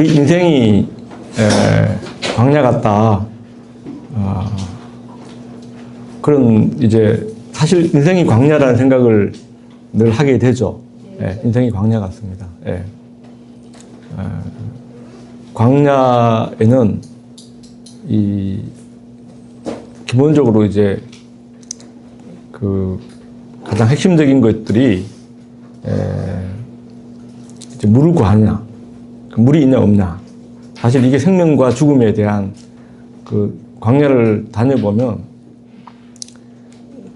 우리 인생이 광야 같다. 그런 이제 사실 인생이 광야라는 생각을 늘 하게 되죠. 인생이 광야 같습니다. 광야에는 기본적으로 이제 그 가장 핵심적인 것들이 이제 물을 구하냐, 물이 있냐 없냐. 사실 이게 생명과 죽음에 대한 그 광야를 다녀보면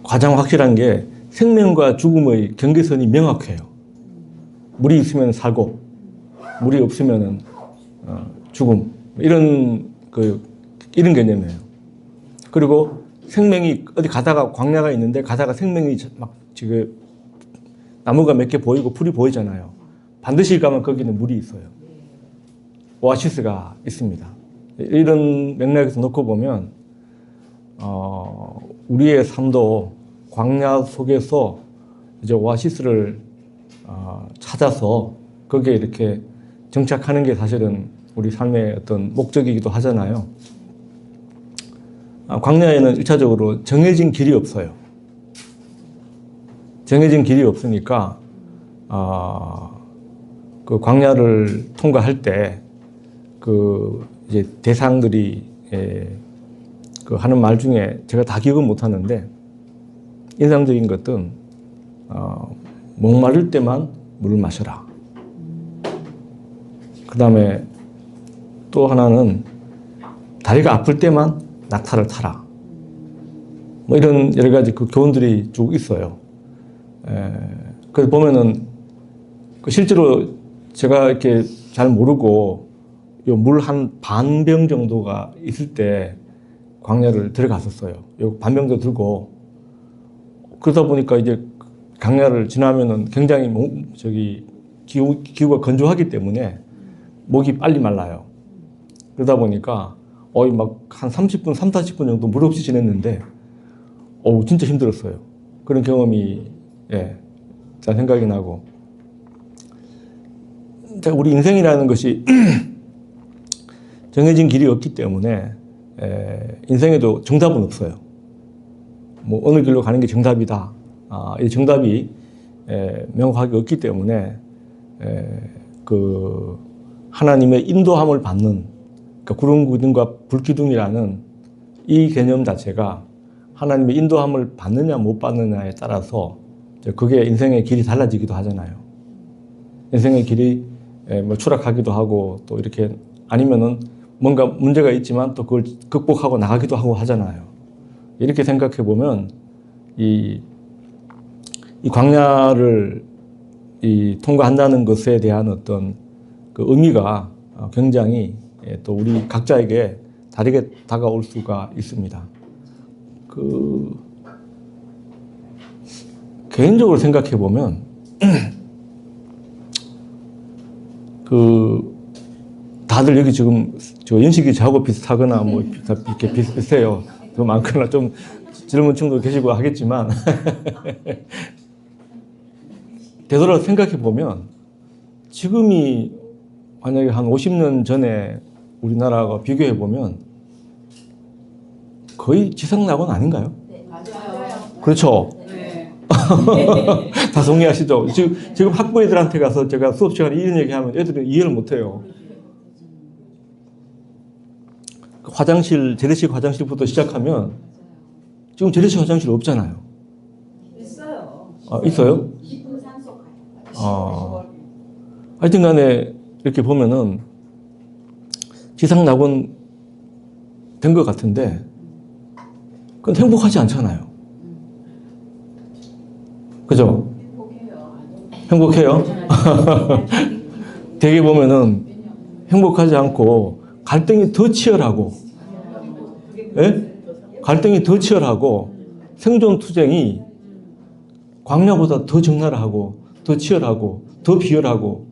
가장 확실한 게 생명과 죽음의 경계선이 명확해요. 물이 있으면 살고 물이 없으면은 죽음, 이런 개념이에요. 그리고 생명이 어디 가다가 광야가 있는데 가다가 생명이 막 지금 나무가 몇 개 보이고 풀이 보이잖아요. 반드시 가면 거기는 물이 있어요. 오아시스가 있습니다. 이런 맥락에서 놓고 보면 우리의 삶도 광야 속에서 이제 오아시스를 찾아서 거기에 이렇게 정착하는 게 사실은 우리 삶의 어떤 목적이기도 하잖아요. 광야에는 1차적으로 정해진 길이 없어요. 정해진 길이 없으니까 그 광야를 통과할 때 그 이제 대상들이 그 하는 말 중에 제가 다 기억은 못 하는데 인상적인 것은 목마를 때만 물을 마셔라. 그 다음에 또 하나는 다리가 아플 때만 낙타를 타라. 뭐 이런 여러 가지 그 교훈들이 쭉 있어요. 그래서 보면은 실제로 제가 이렇게 잘 모르고 물 한 반 병 정도가 있을 때 광야를 들어갔었어요. 요 반병 정도 들고 그러다 보니까 이제 광야를 지나면은 굉장히 기후가 건조하기 때문에 목이 빨리 말라요. 그러다 보니까 막 한 30분, 40분 정도 물 없이 지냈는데 진짜 힘들었어요. 그런 경험이 잘 생각이 나고 우리 인생이라는 것이 정해진 길이 없기 때문에 인생에도 정답은 없어요. 뭐 어느 길로 가는 게 정답이다. 이 정답이 명확하게 없기 때문에 그 하나님의 인도함을 받는 그러니까 구름 기둥과 불 기둥이라는 이 개념 자체가 하나님의 인도함을 받느냐 못 받느냐에 따라서 그게 인생의 길이 달라지기도 하잖아요. 인생의 길이 뭐 추락하기도 하고 또 이렇게 아니면은 뭔가 문제가 있지만 또 그걸 극복하고 나가기도 하고 하잖아요. 이렇게 생각해 보면 이 광야를 통과한다는 것에 대한 어떤 그 의미가 굉장히 또 우리 각자에게 다르게 다가올 수가 있습니다. 개인적으로 생각해 보면 다들 여기 지금 연식이 저하고 비슷하거나 뭐 이렇게 비슷해요. 더 많거나 좀 젊은 층도 계시고 하겠지만 되돌아 생각해 보면 지금이 만약에 한 50년 전에 우리나라가 비교해 보면 거의 지상낙원 아닌가요? 네, 맞아요. 그렇죠. 네. 다 동의하시죠? 지금 학부 애들한테 가서 제가 수업 시간에 이런 얘기하면 애들은 이해를 못해요. 재래식 화장실부터 시작하면 지금 재래식 화장실 없잖아요. 있어요. 있어요? 깊은 산속 하여튼 간에 이렇게 보면은 지상낙원 된 것 같은데 그건 행복하지 않잖아요. 그죠? 행복해요? 되게 보면은 행복하지 않고 갈등이 더 치열하고, 갈등이 더 치열하고 생존 투쟁이 광야보다 더 적나라하고 더 치열하고 더 비열하고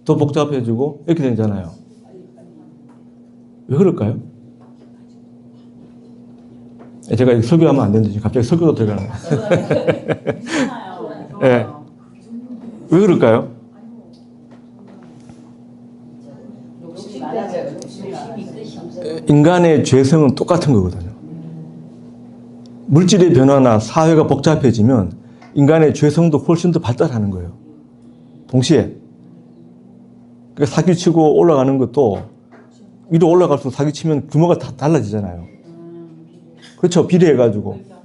더 복잡해지고 이렇게 되잖아요. 왜 그럴까요? 제가 설교하면 안 되는데 갑자기 설교로 들어가는 네. 왜 그럴까요? 맞아요. 힘이 끝이. 인간의 죄성은 똑같은 거거든요. 물질의 변화나 사회가 복잡해지면 인간의 죄성도 훨씬 더 발달하는 거예요. 동시에. 그러니까 사기치고 올라가는 것도 위로 올라갈수록 사기치면 규모가 다 달라지잖아요. 그렇죠. 비례해가지고.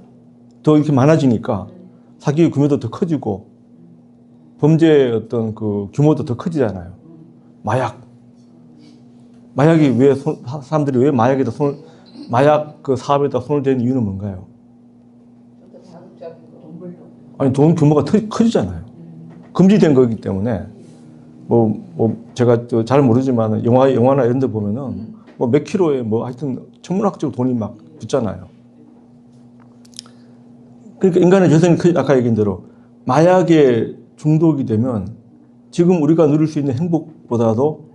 더 이렇게 많아지니까 사기의 규모도 더 커지고 범죄의 어떤 그 규모도 더 커지잖아요. 마약이 왜 사람들이 왜 마약 그 사업에다 손을 대는 이유는 뭔가요? 아니 돈 규모가 커지잖아요. 금지된 거기 때문에 제가 잘 모르지만 영화나 이런 데 보면은 뭐 몇 킬로에 뭐 하여튼 천문학적으로 돈이 막 붙잖아요. 그러니까 인간의 죄성이 아까 얘기한 대로 마약에 중독이 되면 지금 우리가 누릴 수 있는 행복보다도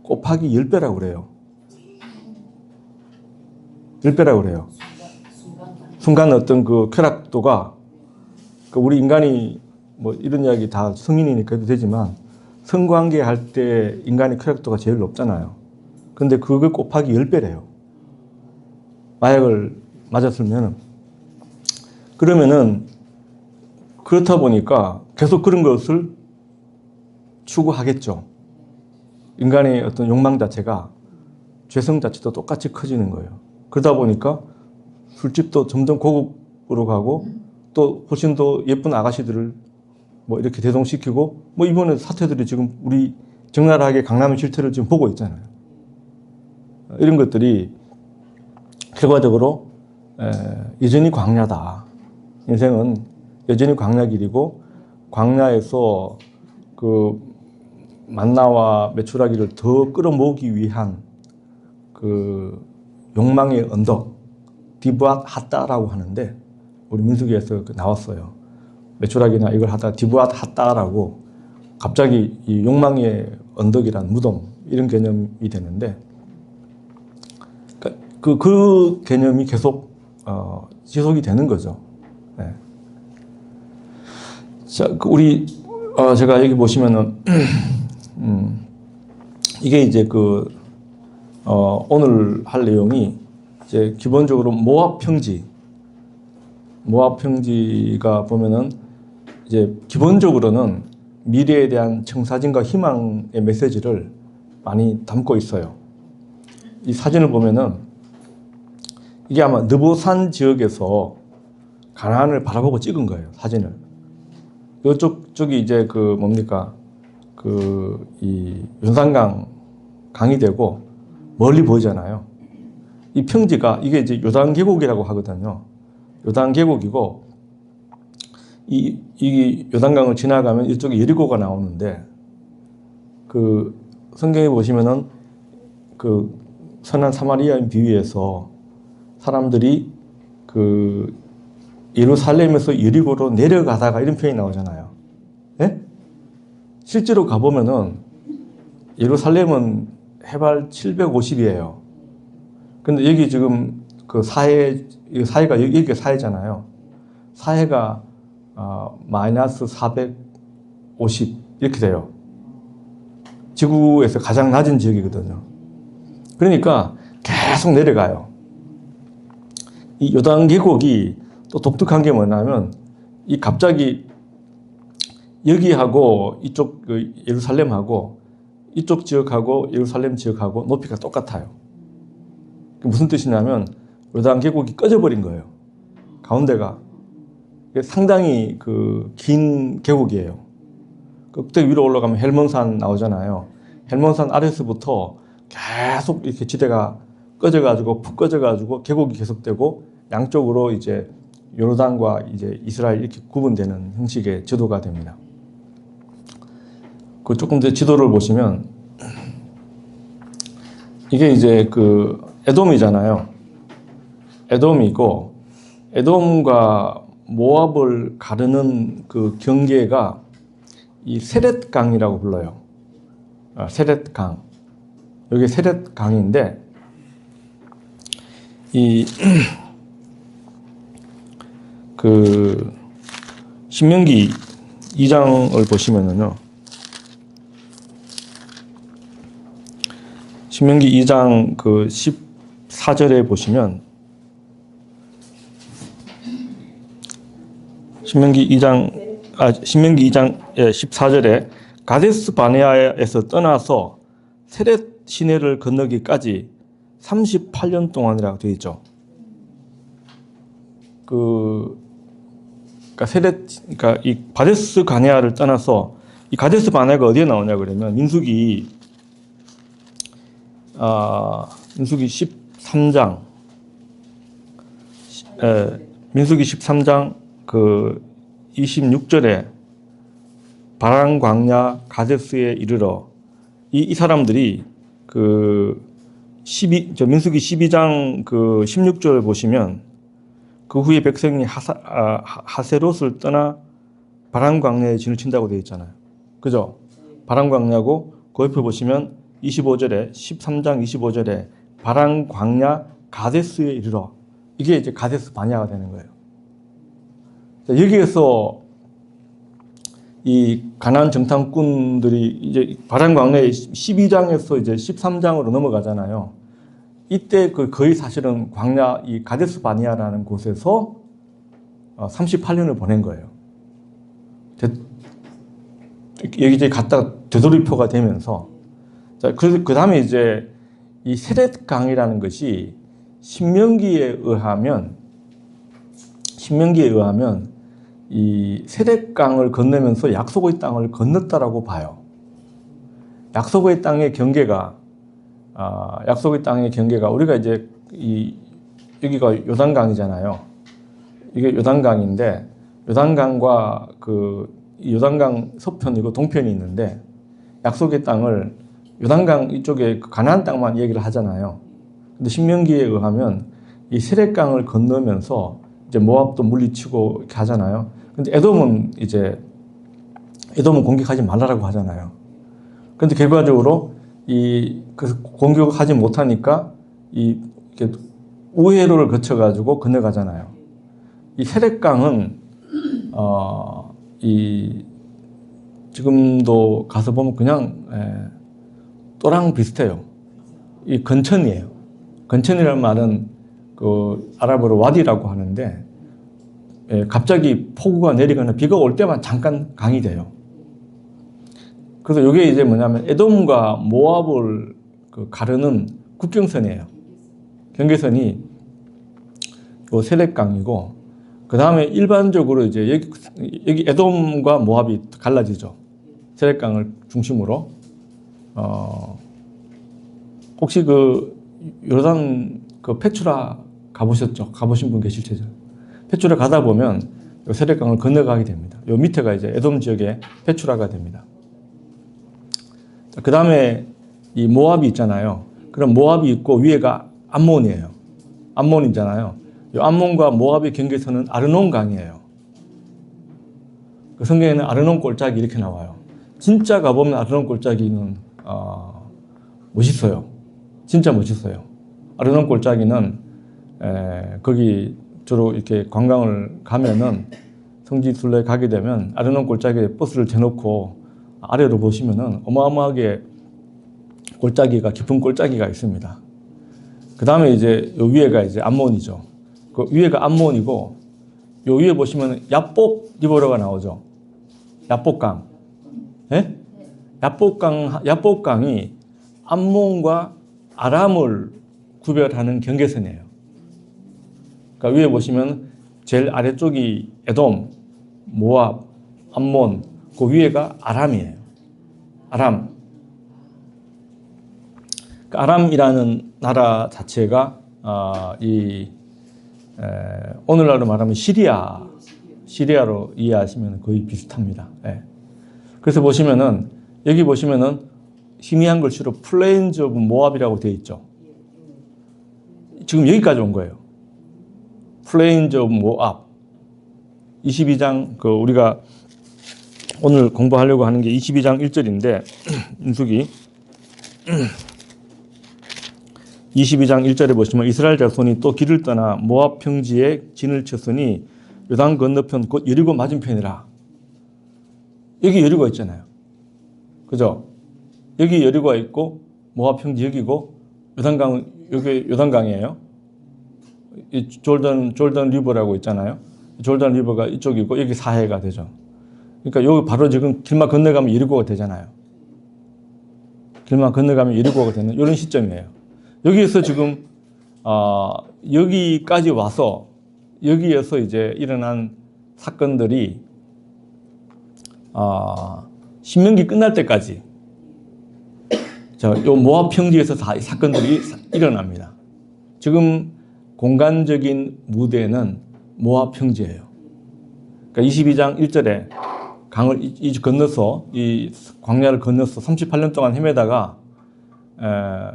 곱하기 10배라고 그래요. 10배라고 그래요. 순간 어떤 그 쾌락도가 우리 인간이 뭐 이런 이야기 다 성인이니까 해도 되지만 성관계 할 때 인간의 쾌락도가 제일 높잖아요. 근데 그걸 곱하기 10배래요. 마약을 맞았으면은. 그러면은 그렇다 보니까 계속 그런 것을 추구하겠죠. 인간의 어떤 욕망 자체가 죄성 자체도 똑같이 커지는 거예요. 그러다 보니까 술집도 점점 고급으로 가고 또 훨씬 더 예쁜 아가씨들을 뭐 이렇게 대동시키고 뭐 이번에 사태들이 지금 우리 적나라하게 강남의 실태를 지금 보고 있잖아요. 이런 것들이 결과적으로 여전히 광야다. 인생은 여전히 광야길이고 광야에서 그 만나와 메추라기를 더 끌어모으기 위한 그 욕망의 언덕 디브앗 핫다라고 하는데 우리 민수기에서 나왔어요. 메추라기나 이걸 하다가 디브앗 핫다라고 갑자기 이 욕망의 언덕이란 무덤 이런 개념이 되는데 그 개념이 계속 지속이 되는 거죠. 네. 자, 우리 제가 여기 보시면은 이게 이제 오늘 할 내용이 이제 기본적으로 모압평지가 보면은 이제 기본적으로는 미래에 대한 청사진과 희망의 메시지를 많이 담고 있어요. 이 사진을 보면은 이게 아마 느보산 지역에서 가나안을 바라보고 찍은 거예요, 사진을. 쪽이 이제 이 윤산강 강이 되고 멀리 보이잖아요. 이 평지가 이게 이제 요단 계곡이라고 하거든요. 요단 계곡이고 이 요단강을 지나가면 이쪽에 여리고가 나오는데 그 성경에 보시면은 그 선한 사마리아인 비유에서 사람들이 그 예루살렘에서 여리고로 내려가다가 이런 표현이 나오잖아요. 네? 실제로 가보면은 예루살렘은 해발 750이에요. 근데 여기 지금 그 사해가 여기가 사해잖아요. 사해가 마이너스 450 이렇게 돼요. 지구에서 가장 낮은 지역이거든요. 그러니까 계속 내려가요. 이 요단 계곡이 또 독특한 게 뭐냐면 이 갑자기 여기하고 이쪽 예루살렘하고 이쪽 지역하고 예루살렘 지역하고 높이가 똑같아요. 무슨 뜻이냐면 요단 계곡이 꺼져버린 거예요. 가운데가 상당히 긴 계곡이에요. 그때 위로 올라가면 헬몬산 나오잖아요. 헬몬산 아래서부터 계속 이렇게 지대가 꺼져가지고 푹 꺼져가지고 계곡이 계속되고 양쪽으로 이제 요르단과 이제 이스라엘 이렇게 구분되는 형식의 지도가 됩니다. 조금 더 지도를 보시면 이게 이제 에돔이잖아요. 에돔이고 에돔과 모압을 가르는 그 경계가 이 세렛강이라고 불러요. 세렛강. 여기 세렛강인데 이 신명기 2장을 보시면은요. 신명기 2장 그 14절에 보시면 신명기 2장 14절에 가데스 바네아에서 떠나서 세렛 시내를 건너기까지 38년 동안이라고 되어 있죠. 그러니까 이 가데스 바네아를 떠나서 이 가데스 바네아가 어디에 나오냐 그러면 민수기 13장 민수기 13장 그 26절에 바란 광야 가데스에 이르러 이 사람들이 민수기 12장 그 16절 보시면 그 후에 백성이 하세롯을 떠나 바란 광야에 진을 친다고 되어 있잖아요. 그죠? 바란 광야고 그 옆에 보시면 25절에 13장 25절에 바란 광야 가데스에 이르러 이게 이제 가데스 바네아가 되는 거예요. 여기에서 이 가나안 정탐꾼들이 이제 바란 광야의 12장에서 이제 13장으로 넘어가잖아요. 이때 거의 사실은 광야 이 가데스 바네아라는 곳에서 38년을 보낸 거예요. 여기 이제 갔다가 되돌이표가 되면서 자, 그 다음에 이제 이 세렛강이라는 것이 신명기에 의하면 이 세렛강을 건너면서 약속의 땅을 건넜다라고 봐요. 약속의 땅의 경계가 우리가 이제 여기가 요단강이잖아요. 이게 요단강인데 요단강과 이 요단강 서편이고 동편이 있는데 약속의 땅을 요단강 이쪽에 가나안 땅만 얘기를 하잖아요. 근데 신명기에 의하면 이 세렛강을 건너면서 이제 모압도 물리치고 이렇게 하잖아요. 근데 에돔은 공격하지 말라라고 하잖아요. 근데 결과적으로 공격하지 못하니까 이렇게 우회로를 거쳐가지고 건너가잖아요. 이 세렛강은 지금도 가서 보면 그냥 또랑 비슷해요. 이 건천이에요. 건천이라는 말은 그 아랍어로 와디라고 하는데 갑자기 폭우가 내리거나 비가 올 때만 잠깐 강이 돼요. 그래서 이게 이제 뭐냐면 에돔과 모압을 가르는 국경선이에요. 경계선이 요 세렛강이고 그 다음에 일반적으로 이제 여기 에돔과 모압이 갈라지죠. 세렛강을 중심으로. 혹시 요르단 페추라 가보셨죠? 가보신 분 계실 테죠. 페추라 가다 보면 요 세렛강을 건너가게 됩니다. 요 밑에가 이제 에돔 지역의 페추라가 됩니다. 그 다음에 이 모압이 있잖아요. 그럼 모압이 있고 위에가 암몬이에요. 암몬이잖아요. 이 암몬과 모압의 경계선은 아르논강이에요. 그 성경에는 아르논 골짜기 이렇게 나와요. 진짜 가보면 아르논 골짜기는 멋있어요. 진짜 멋있어요. 아르논 골짜기는 거기 주로 이렇게 관광을 가면은 성지순례 가게 되면 아르논 골짜기에 버스를 대놓고 아래로 보시면은 어마어마하게 깊은 골짜기가 있습니다. 그 다음에 이제 요 위에가 이제 암몬이죠. 그 위에가 암몬이고 요 위에 보시면 야복 리버러가 나오죠. 야복강. 예? 야복강이 암몬과 아람을 구별하는 경계선이에요. 그러니까 위에 보시면 제일 아래쪽이 에돔, 모압, 암몬, 그 위에가 아람이에요. 아람. 그러니까 아람이라는 나라 자체가 오늘날로 말하면 시리아로 이해하시면 거의 비슷합니다. 예. 그래서 보시면은 여기 보시면은 희미한 글씨로 플레인즈 오브 모압이라고 되어 있죠. 지금 여기까지 온 거예요. 플레인즈 오브 모압. 22장 우리가 오늘 공부하려고 하는 게 22장 1절인데 민수기 22장 1절에 보시면 이스라엘 자손이 또 길을 떠나 모압 평지에 진을 쳤으니 요단 건너편 곧 여리고 맞은편이라. 여기 여리고가 있잖아요. 그죠? 여기 여리고가 있고 모압 평지 여기고 요단강 여기 요단강이에요. 이 졸던 리버라고 있잖아요. 졸던 리버가 이쪽이고 여기 사해가 되죠. 그러니까 여기 바로 지금 길만 건너가면 예리고가 되잖아요. 길만 건너가면 예리고가 되는 이런 시점이에요. 여기에서 지금 여기까지 와서 여기에서 이제 일어난 사건들이 신명기 끝날 때까지 요 모압 평지에서 다 사건들이 일어납니다. 지금 공간적인 무대는 모압 평지예요. 그러니까 22장 1절에 강을 건너서 이 광야를 건너서 38년 동안 헤매다가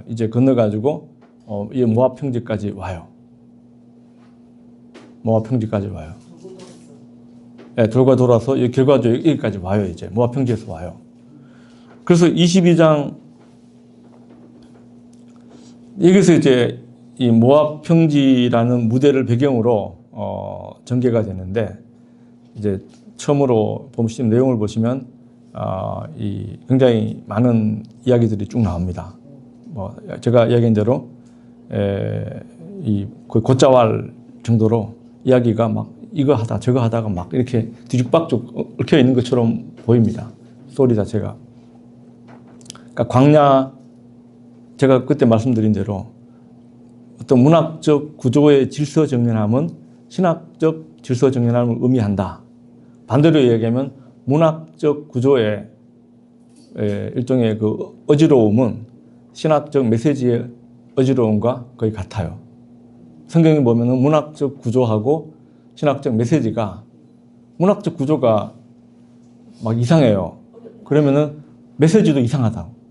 이제 건너가지고 이 모압 평지까지 와요. 모압 평지까지 와요. 네, 돌고 돌아서 결과적으로 여기까지 와요. 이제 모압 평지에서 와요. 그래서 22장 여기서 이제 이 모압 평지라는 무대를 배경으로 전개가 되는데 이제 처음으로 보시면 내용을 보시면 이 굉장히 많은 이야기들이 쭉 나옵니다. 뭐 제가 이야기한 대로 이 거의 곧자왈 정도로 이야기가 막 이거 하다 저거 하다가 막 이렇게 뒤죽박죽 얽혀 있는 것처럼 보입니다. 스토리 자체가. 그러니까 광야 제가 그때 말씀드린 대로 어떤 문학적 구조의 질서 정연함은 신학적 질서 정연함을 의미한다. 반대로 얘기하면 문학적 구조의 일종의 그 어지러움은 신학적 메시지의 어지러움과 거의 같아요. 성경에 보면은 문학적 구조하고 신학적 메시지가 문학적 구조가 막 이상해요. 그러면은 메시지도 이상하다고.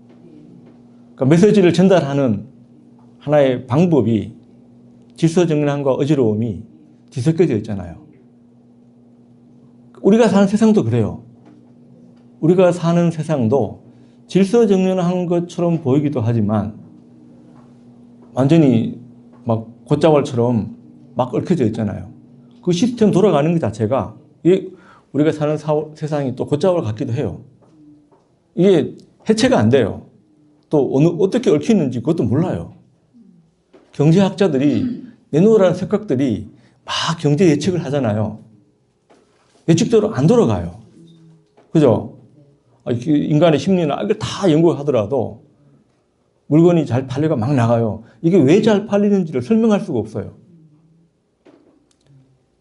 그러니까 메시지를 전달하는 하나의 방법이 질서정연함과 어지러움이 뒤섞여져 있잖아요. 우리가 사는 세상도 그래요. 우리가 사는 세상도 질서정연한 것처럼 보이기도 하지만 완전히 막 곧자왈처럼 막 얽혀져 있잖아요. 그 시스템 돌아가는 것 자체가 우리가 사는 세상이 또 곧자왈 같기도 해요. 이게 해체가 안 돼요. 또 어떻게 얽히는지 그것도 몰라요. 경제학자들이 내놓으라는 생각들이 막 경제 예측을 하잖아요. 예측대로 안 돌아가요. 그죠? 인간의 심리나 이걸 다 연구하더라도 물건이 잘 팔려가 막 나가요. 이게 왜 잘 팔리는지를 설명할 수가 없어요.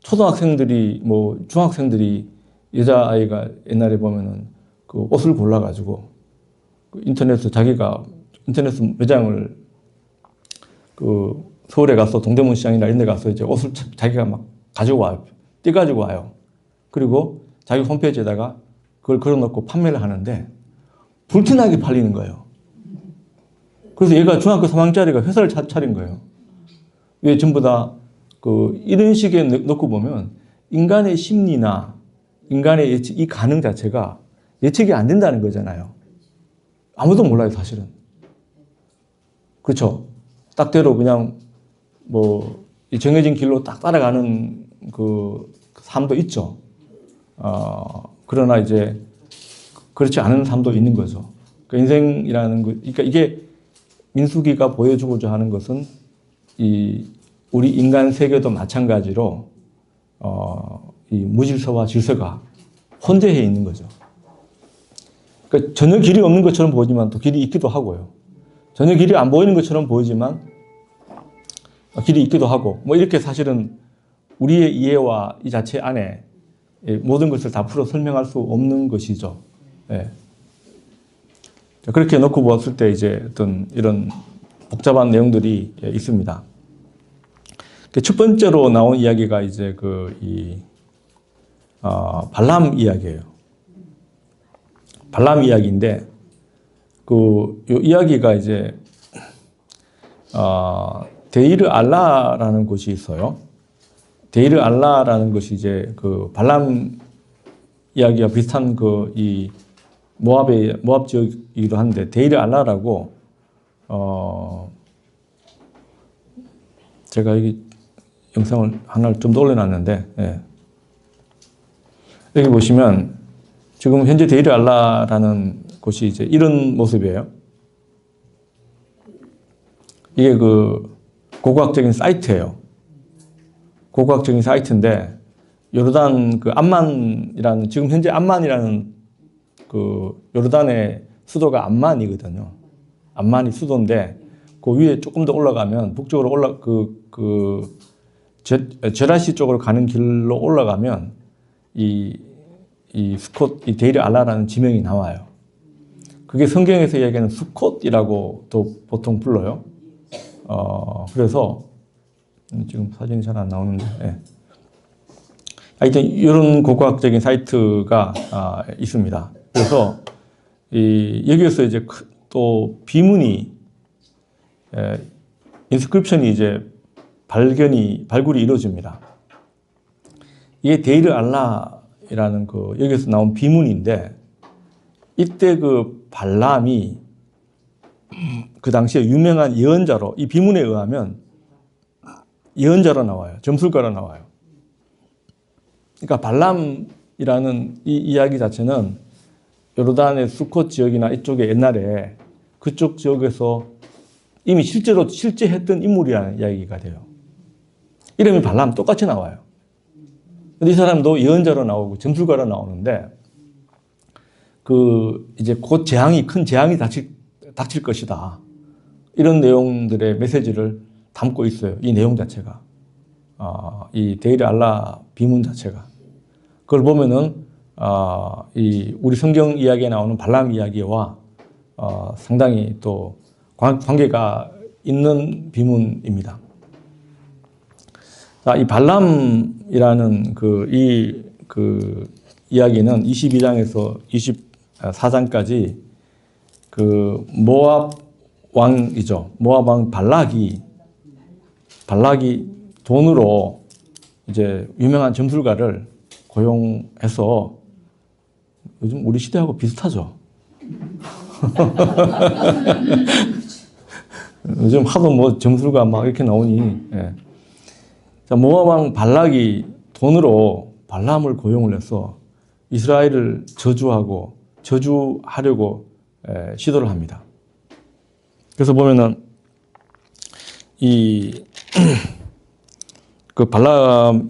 초등학생들이 뭐 중학생들이 여자아이가 옛날에 보면은 그 옷을 골라가지고 인터넷에서 자기가 인터넷 매장을 그 서울에 가서 동대문 시장이나 이런 데 가서 이제 옷을 자기가 막 가지고 와요. 떼가지고 와요. 그리고 자기 홈페이지에다가 그걸 걸어놓고 판매를 하는데 불티나게 팔리는 거예요. 그래서 얘가 중학교 3학년짜리가 회사를 차린 거예요. 왜 전부 다 이런 식의 놓고 보면 인간의 심리나 인간의 예측, 이 가능 자체가 예측이 안 된다는 거잖아요. 아무도 몰라요, 사실은. 그렇죠? 딱대로 그냥 뭐 정해진 길로 딱 따라가는 그 삶도 있죠. 그러나 이제 그렇지 않은 삶도 있는 거죠. 그러니까 인생이라는 것, 그러니까 이게 민수기가 보여주고자 하는 것은 우리 인간 세계도 마찬가지로 이 무질서와 질서가 혼재해 있는 거죠. 그러니까 전혀 길이 없는 것처럼 보이지만 또 길이 있기도 하고요. 전혀 길이 안 보이는 것처럼 보이지만 길이 있기도 하고 뭐 이렇게 사실은 우리의 이해와 이 자체 안에 모든 것을 다 풀어 설명할 수 없는 것이죠. 예. 그렇게 놓고 보았을 때 이제 어떤 이런 복잡한 내용들이 있습니다. 첫 번째로 나온 이야기가 이제 발람 이야기예요. 발람 이야기인데 요 이야기가 이제 데이르 알라라는 곳이 있어요. 데이르 알라라는 것이 이제 발람 이야기와 비슷한 이 모압 지역이기도 한데 데이르 알라라고 제가 여기 영상을 하나를 좀 더 올려놨는데 예. 여기 보시면 지금 현재 데이르 알라라는 곳이 이제 이런 모습이에요. 이게 그 고고학적인 사이트예요. 고고학적인 사이트인데 요르단 그 암만이라는 지금 현재 암만이라는 그 요르단의 수도가 암만이거든요. 암만이 수도인데 그 위에 조금 더 올라가면 북쪽으로 제라시 쪽으로 가는 길로 올라가면 이 데이르 알라라는 지명이 나와요. 그게 성경에서 얘기하는 수콧이라고 또 보통 불러요. 그래서 지금 사진이 잘 안 나오는데, 예. 하여튼 이런 고고학적인 사이트가 있습니다. 그래서 여기에서 이제 또 비문이 인스크립션이 이제 발굴이 이루어집니다. 이게 데이르 알라라는 그 여기서 나온 비문인데 이때 그 발람이 그 당시에 유명한 예언자로 이 비문에 의하면 예언자로 나와요. 점술가로 나와요. 그러니까 발람이라는 이 이야기 자체는 요르단의 수콧 지역이나 이쪽에 옛날에 그쪽 지역에서 이미 실제 했던 인물이라는 이야기가 돼요. 이름이 발람 똑같이 나와요. 근데 이 사람도 예언자로 나오고 점술가로 나오는데 이제 곧 큰 재앙이 닥칠 것이다. 이런 내용들의 메시지를 담고 있어요. 이 내용 자체가. 이 데이르 알라 비문 자체가. 그걸 보면은, 우리 성경 이야기에 나오는 발람 이야기와, 상당히 또 관계가 있는 비문입니다. 자, 이 발람이라는 이야기는 22장에서 24장까지 모압 왕이죠. 모압 왕 발락이 돈으로 이제 유명한 점술가를 고용해서 요즘 우리 시대하고 비슷하죠. 요즘 하도 뭐 점술가 막 이렇게 나오니. 예. 자, 모압 왕 발락이 돈으로 발람을 고용을 해서 이스라엘을 저주하려고 시도를 합니다. 그래서 보면은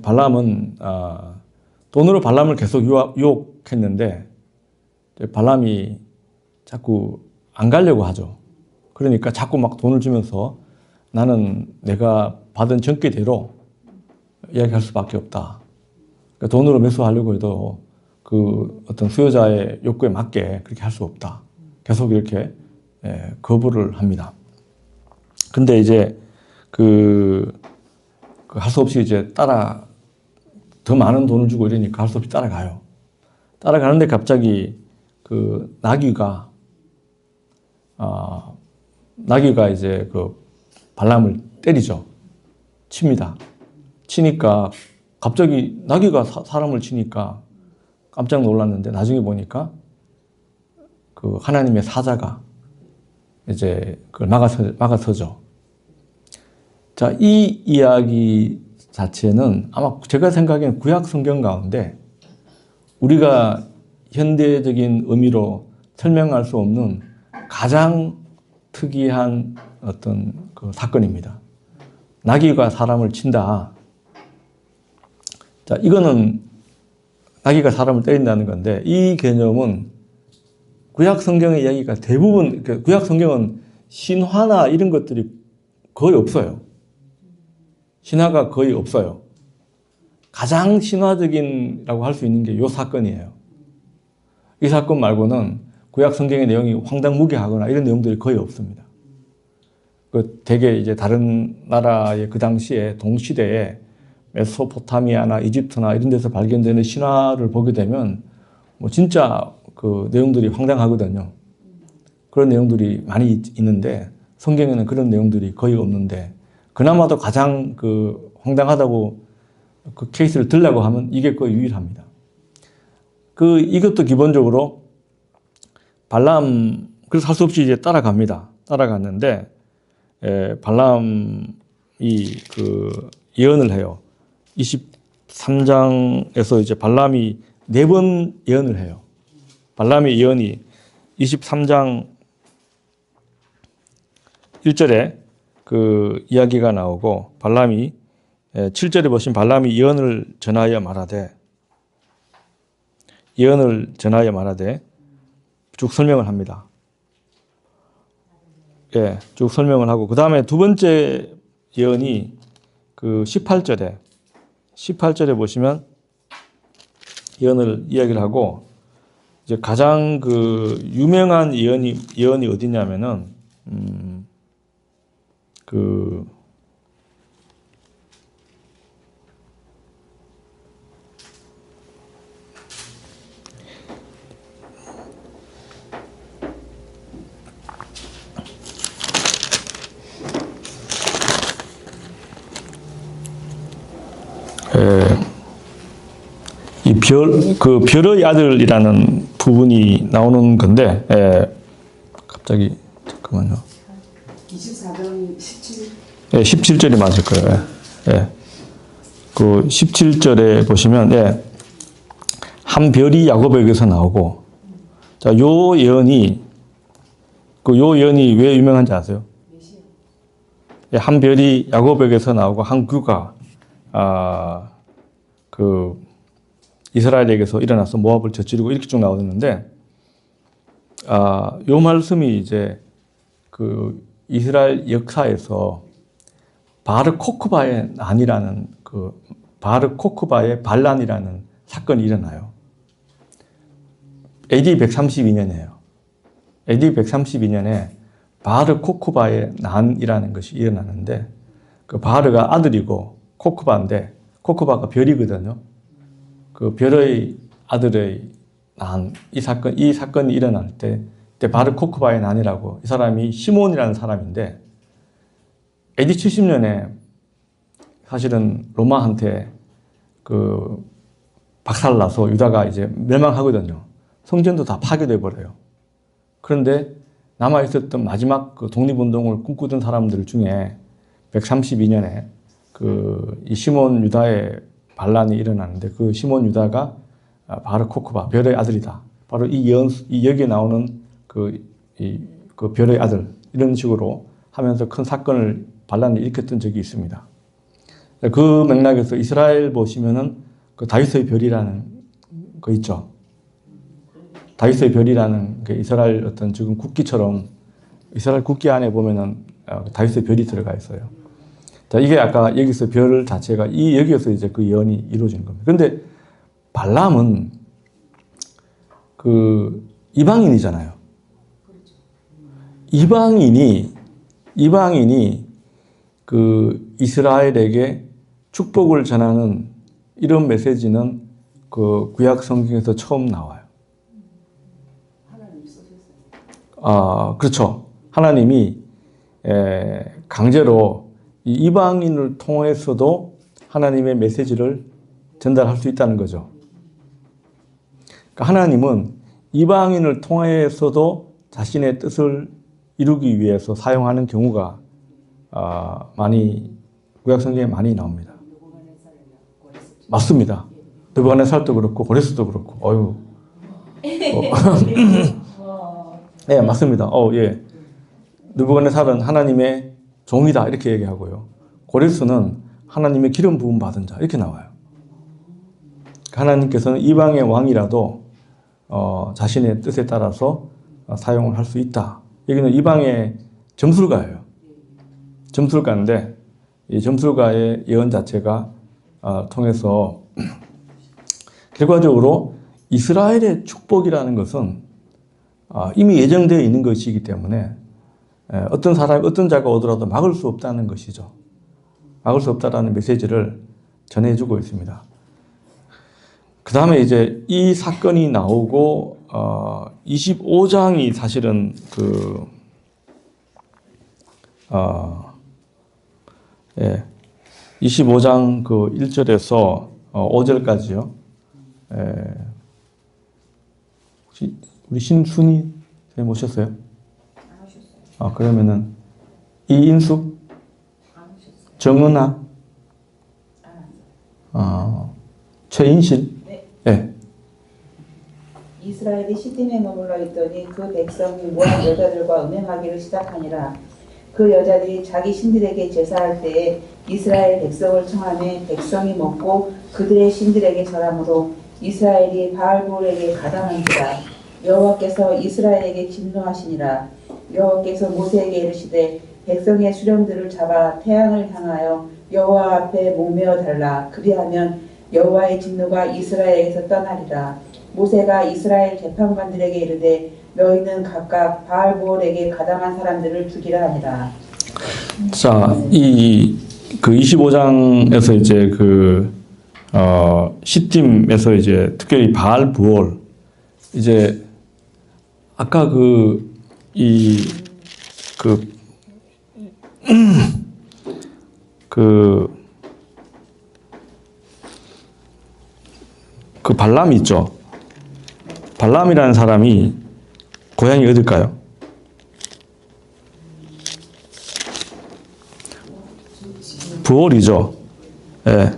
발람은 돈으로 발람을 계속 유혹했는데 발람이 자꾸 안 가려고 하죠. 그러니까 자꾸 막 돈을 주면서 나는 내가 받은 전께대로 이야기할 수밖에 없다. 그러니까 돈으로 매수하려고 해도 그 어떤 수요자의 욕구에 맞게 그렇게 할 수 없다. 계속 이렇게 거부를 합니다. 근데 이제 할 수 없이 이제 더 많은 돈을 주고 이러니까 할 수 없이 따라가요. 따라가는데 갑자기 나귀가 이제 발람을 때리죠. 칩니다. 치니까 갑자기 나귀가 사람을 치니까 깜짝 놀랐는데 나중에 보니까 하나님의 사자가 이제 그걸 막아서죠. 자, 이 이야기 자체는 아마 제가 생각하기에는 구약 성경 가운데 우리가 현대적인 의미로 설명할 수 없는 가장 특이한 어떤 사건입니다. 나귀가 사람을 친다. 자, 이거는 나귀가 사람을 때린다는 건데 이 개념은 구약 성경의 이야기가 대부분 구약 성경은 신화나 이런 것들이 거의 없어요. 신화가 거의 없어요. 가장 신화적인라고 할 수 있는 게 이 사건이에요. 이 사건 말고는 구약 성경의 내용이 황당무계하거나 이런 내용들이 거의 없습니다. 대개 이제 다른 나라의 그 당시에 동시대에 메소포타미아나 이집트나 이런 데서 발견되는 신화를 보게 되면 진짜 내용들이 황당하거든요. 그런 내용들이 많이 있는데 성경에는 그런 내용들이 거의 없는데 그나마도 가장 황당하다고 케이스를 들라고 하면 이게 거의 유일합니다. 이것도 기본적으로 그래서 할 수 없이 이제 따라갔는데 발람이 예언을 해요. 23장에서 이제 발람이 4번 예언을 해요. 발람의 예언이 23장 1절에 그 이야기가 나오고 발람이 7절에 보시면 발람이 예언을 전하여 말하되 쭉 설명을 합니다. 예, 쭉 설명을 하고 그 다음에 두 번째 예언이 그 18절에 보시면 예언을 이야기를 하고 이제 가장 그 유명한 예언이 어디냐면은 그 이 별의 아들이라는 부분이 나오는 건데, 갑자기, 잠깐만요. 24장 17. 예, 17절이 맞을 거예요. 예. 그 17절에 보시면, 한 별이 야곱에게서 나오고, 자, 요 예언이 왜 유명한지 아세요? 예, 한 별이 야곱에게서 나오고, 한 규가, 이스라엘에게서 일어나서 모압을 저지르고 이렇게 쭉 나오는데, 요 말씀이 이제 그 이스라엘 역사에서 바르코크바의 난이라는 바르코크바의 반란이라는 사건이 일어나요. AD 132년이에요. AD 132년에 바르코크바의 난이라는 것이 일어나는데, 그 바르가 아들이고 코크바인데, 코크바가 별이거든요. 그 별의 아들의 난, 이 사건이 일어날 때 바르코크바의 난이라고, 이 사람이 시몬이라는 사람인데, AD 70년에 사실은 로마한테 그 박살나서 유다가 이제 멸망하거든요. 성전도 다 파괴돼 버려요. 그런데 남아 있었던 마지막 그 독립운동을 꿈꾸던 사람들 중에 132년에 이 시몬 유다의 반란이 일어나는데, 그 시몬 유다가 바르코크바 별의 아들이다. 바로 여기에 나오는 그 별의 아들, 이런 식으로 하면서 큰 반란을 일으켰던 적이 있습니다. 그 맥락에서 이스라엘 보시면은 그 다윗의 별이라는 거 있죠. 다윗의 별이라는 그 이스라엘 어떤 지금 국기처럼, 이스라엘 국기 안에 보면은 다윗의 별이 들어가 있어요. 자, 이게 아까 여기서 별 자체가 여기에서 이제 그 예언이 이루어지는 겁니다. 그런데 발람은 그 이방인이잖아요. 이방인이 그 이스라엘에게 축복을 전하는 이런 메시지는 그 구약 성경에서 처음 나와요. 하나님 쓰셨어요. 그렇죠. 하나님이 강제로 이 이방인을 통해서도 하나님의 메시지를 전달할 수 있다는 거죠. 그러니까 하나님은 이방인을 통해서도 자신의 뜻을 이루기 위해서 사용하는 경우가 구약 성경에 많이 나옵니다. 맞습니다. 느부갓네살도 그렇고 고레스도 그렇고. 네, 맞습니다. 예. 느부갓네살은 하나님의 종이다 이렇게 얘기하고요. 고레스는 하나님의 기름 부음 받은 자 이렇게 나와요. 하나님께서는 이방의 왕이라도 자신의 뜻에 따라서 사용을 할 수 있다. 여기는 이방의 점술가예요. 점술가인데 이 점술가의 예언 자체가 통해서 결과적으로 이스라엘의 축복이라는 것은 이미 예정되어 있는 것이기 때문에 어떤 자가 오더라도 막을 수 없다는 것이죠. 막을 수 없다라는 메시지를 전해주고 있습니다. 그 다음에 이제 이 사건이 나오고 25장이 사실은 25장 그 1절에서 5절까지요. 혹시 우리 신순이 선생님 오셨어요? 그러면은 이인숙, 정은아, 최인실. 네. 이스라엘이 시딤에 머물러 있더니 그 백성이 모압 여자들과 음행하기를 시작하니라. 그 여자들이 자기 신들에게 제사할 때에 이스라엘 백성을 청하매 백성이 먹고 그들의 신들에게 절하므로 이스라엘이 바알볼에게 가담한지라. 여호와께서 이스라엘에게 진노하시니라. 여호와께서 모세에게 이르시되 백성의 수령들을 잡아 태양을 향하여 여호와 앞에 목매어 달라. 그리하면 여호와의 진노가 이스라엘에게서 떠나리라. 모세가 이스라엘 재판관들에게 이르되 너희는 각각 바알볼에게 가담한 사람들을 죽이라 하니라. 자, 그 25장에서 이제 시딤에서 이제 특별히 바알부올, 이제 아까 발람이 있죠. 발람이라는 사람이 고향이 어딜까요? 부올이죠. 예.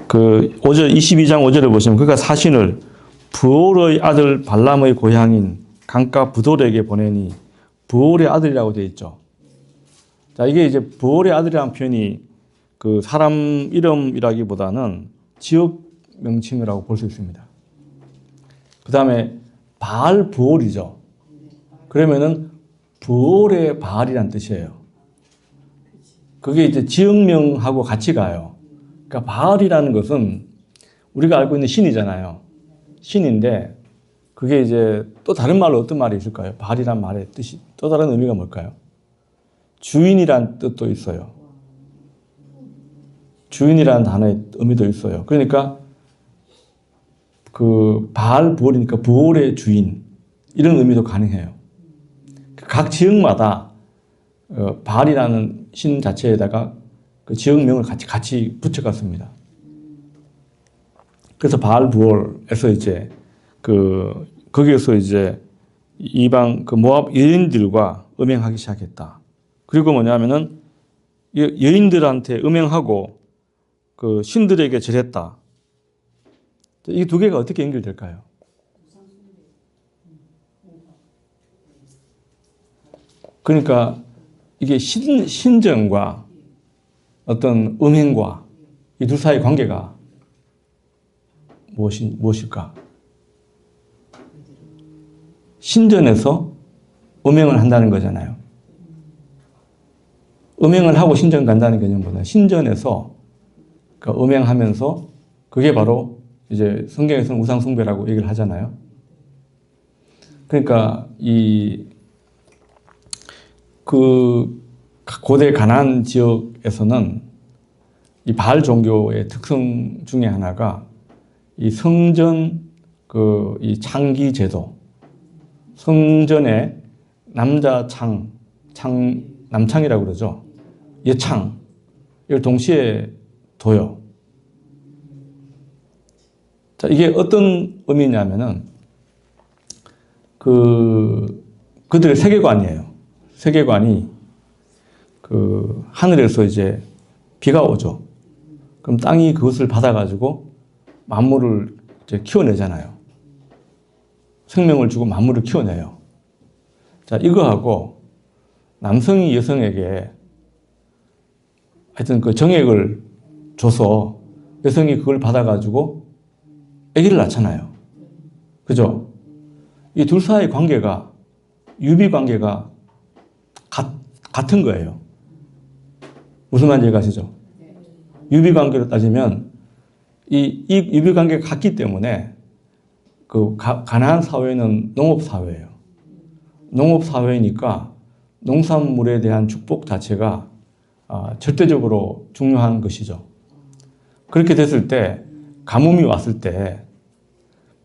22장 5절에 보시면 그가 사신을 부올의 아들 발람의 고향인 강가 부돌에게 보내니 부올의 아들이라고 되어 있죠. 자, 이게 이제 부올의 아들이라는 표현이 그 사람 이름이라기보다는 지역 명칭이라고 볼 수 있습니다. 그 다음에 바알 부올이죠. 그러면은 부올의 바알이란 뜻이에요. 그게 이제 지역명하고 같이 가요. 그러니까 바알이라는 것은 우리가 알고 있는 신이잖아요. 신인데 그게 이제 또 다른 말로 어떤 말이 있을까요? 바알이란 말의 뜻이 또 다른 의미가 뭘까요? 주인이란 뜻도 있어요. 주인이라는 단어의 의미도 있어요. 그러니까 그 바알 부올이니까 부올의 주인 이런 의미도 가능해요. 각 지역마다 바알이라는 신 자체에다가 그 지역명을 같이 붙여갔습니다. 그래서 바알 부올에서 이제 거기에서 이제 이방 모압 여인들과 음행하기 시작했다. 그리고 뭐냐면은 여인들한테 음행하고 그 신들에게 절했다. 이 두 개가 어떻게 연결될까요? 그러니까 이게 신전과 어떤 음행과 이 둘 사이의 관계가 무엇일까? 신전에서 음행을 한다는 거잖아요. 음행을 하고 신전 간다는 개념보다 신전에서 음행하면서 그게 바로 이제 성경에서는 우상숭배라고 얘기를 하잖아요. 그러니까 고대 가나안 지역에서는 이 바알 종교의 특성 중에 하나가 이 성전 이 창기 제도, 성전에 남자 남창이라고 그러죠. 여창 이걸 동시에 둬요. 자, 이게 어떤 의미냐면은 그들의 세계관이에요. 세계관이 하늘에서 이제 비가 오죠. 그럼 땅이 그것을 받아가지고 만물을 이제 키워내잖아요. 생명을 주고 만물을 키워내요. 자, 이거하고 남성이 여성에게 하여튼 정액을 줘서 여성이 그걸 받아가지고 아기를 낳잖아요. 그죠? 이 둘 사이의 관계가, 유비 관계가 같은 거예요. 무슨 말인지 이해가시죠? 유비 관계로 따지면 이 유비 관계가 같기 때문에 가나안 사회는 농업 사회예요. 농업 사회니까 농산물에 대한 축복 자체가 절대적으로 중요한 것이죠. 그렇게 됐을 때 가뭄이 왔을 때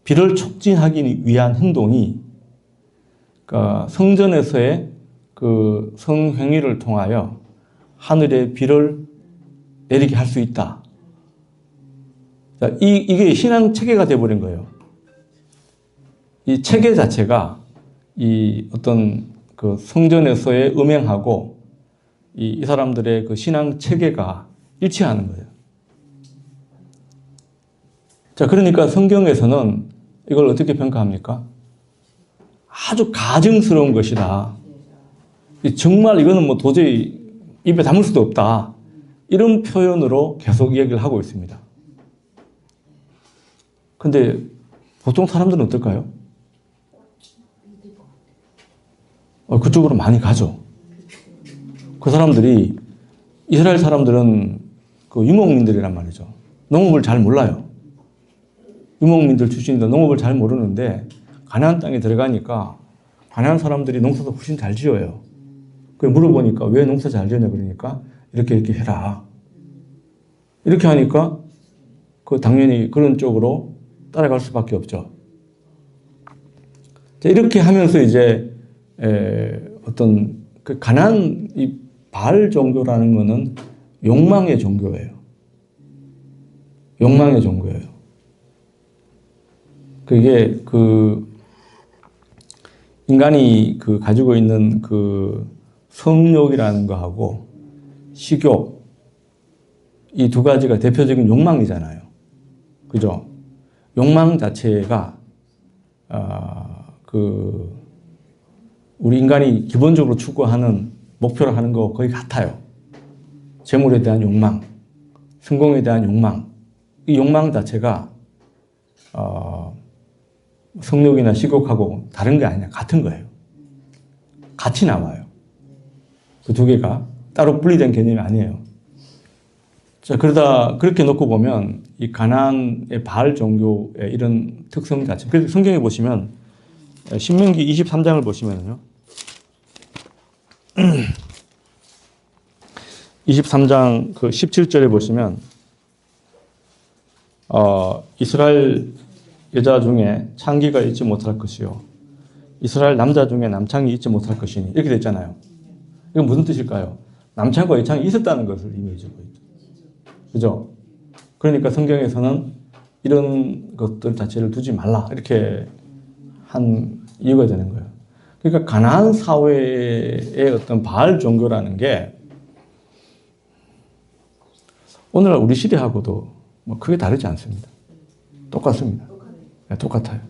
비를 촉진하기 위한 행동이 성전에서의 성행위를 통하여 하늘에 비를 내리게 할 수 있다. 자, 이게 신앙 체계가 되어버린 거예요. 이 체계 자체가 이 어떤 성전에서의 음행하고 이 사람들의 신앙 체계가 일치하는 거예요. 자, 그러니까 성경에서는 이걸 어떻게 평가합니까? 아주 가증스러운 것이다. 정말 이거는 뭐 도저히 입에 담을 수도 없다. 이런 표현으로 계속 이야기를 하고 있습니다. 근데 보통 사람들은 어떨까요? 그쪽으로 많이 가죠. 그 사람들이, 이스라엘 사람들은 그 유목민들이란 말이죠. 농업을 잘 몰라요. 유목민들 출신인데 농업을 잘 모르는데 가나안 땅에 들어가니까 가나안 사람들이 농사도 훨씬 잘 지어요. 그래 물어보니까 왜 농사 잘 지었냐 그러니까 이렇게 해라. 이렇게 하니까 그 당연히 그런 쪽으로 따라갈 수밖에 없죠. 이렇게 하면서 이제 어떤 그 가나안 이 바알 종교라는 거는 욕망의 종교예요. 욕망의 종교예요. 그게 그 인간이 그 가지고 있는 그 성욕이라는 거하고 식욕, 이 두 가지가 대표적인 욕망이잖아요. 그죠? 욕망 자체가 그 우리 인간이 기본적으로 추구하는 목표로 하는 거 거의 같아요. 재물에 대한 욕망, 성공에 대한 욕망, 이 욕망 자체가 성욕이나 식욕하고 다른 게 아니라 같은 거예요. 같이 나와요. 그 두 개가 따로 분리된 개념이 아니에요. 자, 그러다 그렇게 놓고 보면 이 가나안의 바알 종교의 이런 특성 자체. 그래서 성경에 보시면 신명기 23장을 보시면요. 23장 그 17절에 보시면 이스라엘 여자 중에 창기가 있지 못할 것이요 이스라엘 남자 중에 남창이 있지 못할 것이니 이렇게 됐잖아요. 이건 무슨 뜻일까요? 남창과 여창이 있었다는 것을 의미해주고 있죠. 그죠? 그러니까 성경에서는 이런 것들 자체를 두지 말라 이렇게 한 이유가 되는 거예요. 그러니까 가나안 사회의 어떤 바알 종교라는 게 오늘날 우리 시대하고도 뭐 크게 다르지 않습니다. 똑같습니다. 네, 똑같아요.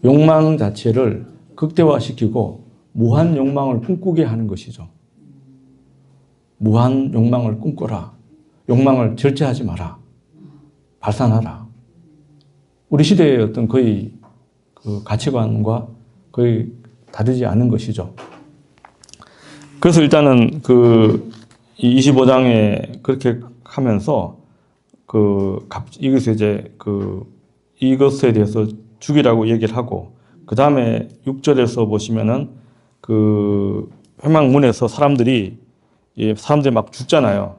욕망 자체를 극대화시키고 무한 욕망을 꿈꾸게 하는 것이죠. 무한 욕망을 꿈꿔라. 욕망을 절제하지 마라. 발산하라. 우리 시대의 어떤 거의 그 가치관과 거의 다르지 않은 것이죠. 그래서 일단은 그 25장에 그렇게 하면서 이것에 이제 이것에 대해서 죽이라고 얘기를 하고 그 다음에 6절에서 보시면은 그 회막문에서 사람들이 막 죽잖아요.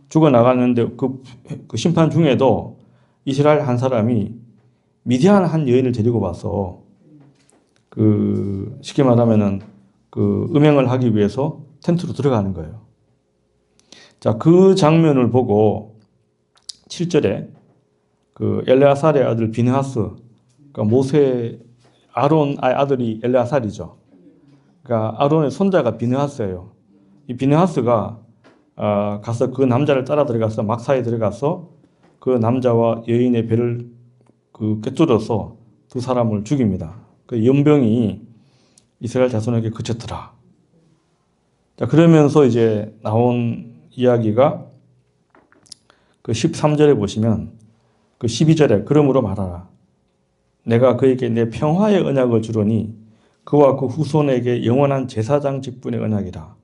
죽어 나가는데 그 심판 중에도 이스라엘 한 사람이 미디안 한 여인을 데리고 와서 쉽게 말하면은 음행을 하기 위해서 텐트로 들어가는 거예요. 자, 그 장면을 보고 7절에 엘레아살의 아들 비느하스, 그러니까 아론의 아들이 엘레아살이죠. 그러니까 아론의 손자가 비느하스예요. 이 비느하스가 가서 그 남자를 따라 들어가서 막사에 들어가서 그 남자와 여인의 배를 꿰뚫어서 두 사람을 죽입니다. 그 연병이 이스라엘 자손에게 그쳤더라. 자, 그러면서 이제 나온 이야기가 13절에 보시면 12절에 그러므로 말하라. 내가 그에게 내 평화의 언약을 주노니 그와 그 후손에게 영원한 제사장 직분의 언약이라.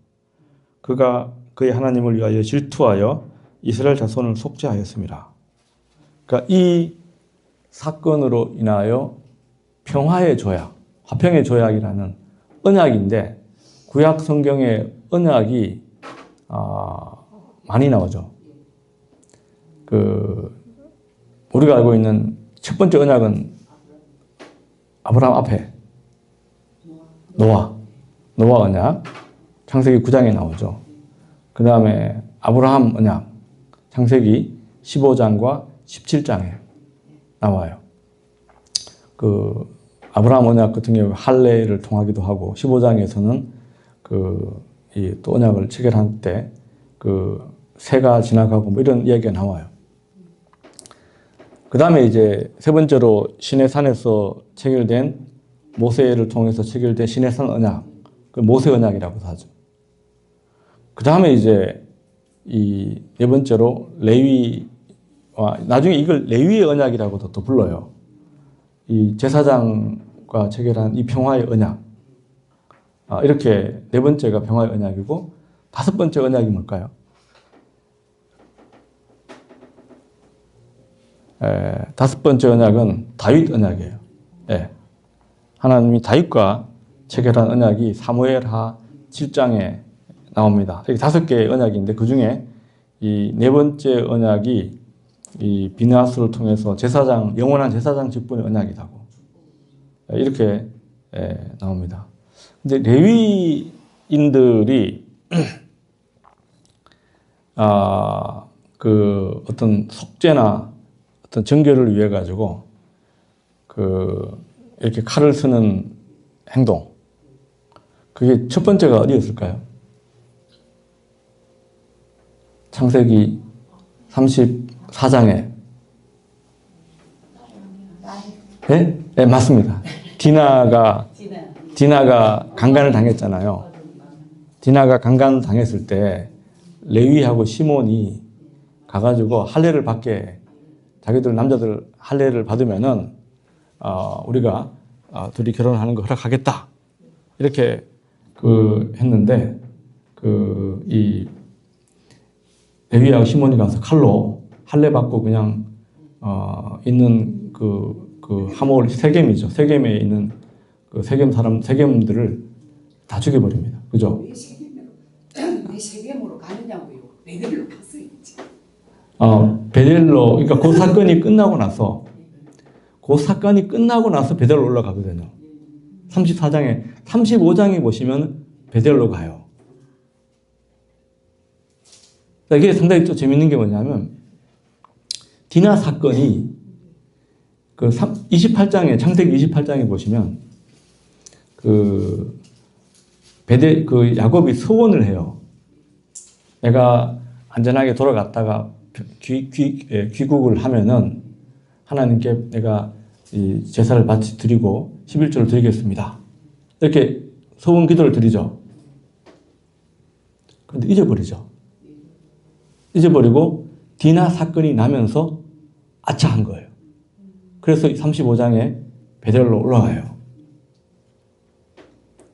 그가 그의 하나님을 위하여 질투하여 이스라엘 자손을 속죄하였습니다. 그러니까 이 사건으로 인하여 평화의 조약, 화평의 조약이라는 언약인데 구약 성경의 언약이 많이 나오죠. 우리가 알고 있는 첫 번째 언약은 아브라함 앞에 노아 언약 창세기 9장에 나오죠. 그 다음에 아브라함 언약 창세기 15장과 17장에 나와요. 아브라함 언약 같은 경우 할례를 통하기도 하고 15장에서는 또 언약을 체결할 때 새가 지나가고 뭐 이런 이야기가 나와요. 그 다음에 이제 세 번째로 시내산에서 체결된 모세를 통해서 체결된 시내산 언약, 그 모세 언약이라고도 하죠. 그 다음에 이제 이 네 번째로 레위와 나중에 이걸 레위의 언약이라고도 또 불러요. 이 제사장과 체결한 이 평화의 언약. 이렇게 네 번째가 평화의 언약이고 다섯 번째 언약이 뭘까요? 다섯 번째 언약은 다윗 언약이에요. 예. 하나님이 다윗과 체결한 언약이 사무엘하 7장에 나옵니다. 이게 다섯 개의 언약인데 그 중에 이 네 번째 언약이 이 비느하스를 통해서 제사장, 영원한 제사장 직분의 언약이라고 이렇게 나옵니다. 근데 레위인들이 그 어떤 속죄나 어떤 정결을 위해 가지고 그 이렇게 칼을 쓰는 행동, 그게 첫 번째가 어디였을까요? 창세기 34장에 네, 맞습니다. 디나가 강간을 당했잖아요. 디나가 강간을 당했을 때 레위하고 시몬이 가가지고 할례를 받게, 자기들 남자들 할례를 받으면은 우리가 둘이 결혼하는 거 허락하겠다 이렇게 했는데 이 레위하고 시몬이 가서 칼로 할례 받고 그냥 있는 그 하몰 세겜이죠. 세겜에 있는 그 세겜들을 다 죽여버립니다. 그죠? 왜 세겜으로 가느냐고요? 베델로 갔어야지. 베델로, 그러니까 그 사건이 끝나고 나서 베델로 올라가거든요. 35장에 보시면 베델로 가요. 이게 상당히 또 재밌는 게 뭐냐면, 디나 사건이 그 28장에, 창세기 28장에 보시면, 야곱이 소원을 해요. 내가 안전하게 돌아갔다가 귀국을 하면은 하나님께 내가 이 제사를 바치 드리고 11조를 드리겠습니다. 이렇게 소원 기도를 드리죠. 그런데 잊어버리고 디나 사건이 나면서 아차한 거예요. 그래서 35장에 베델로 올라가요.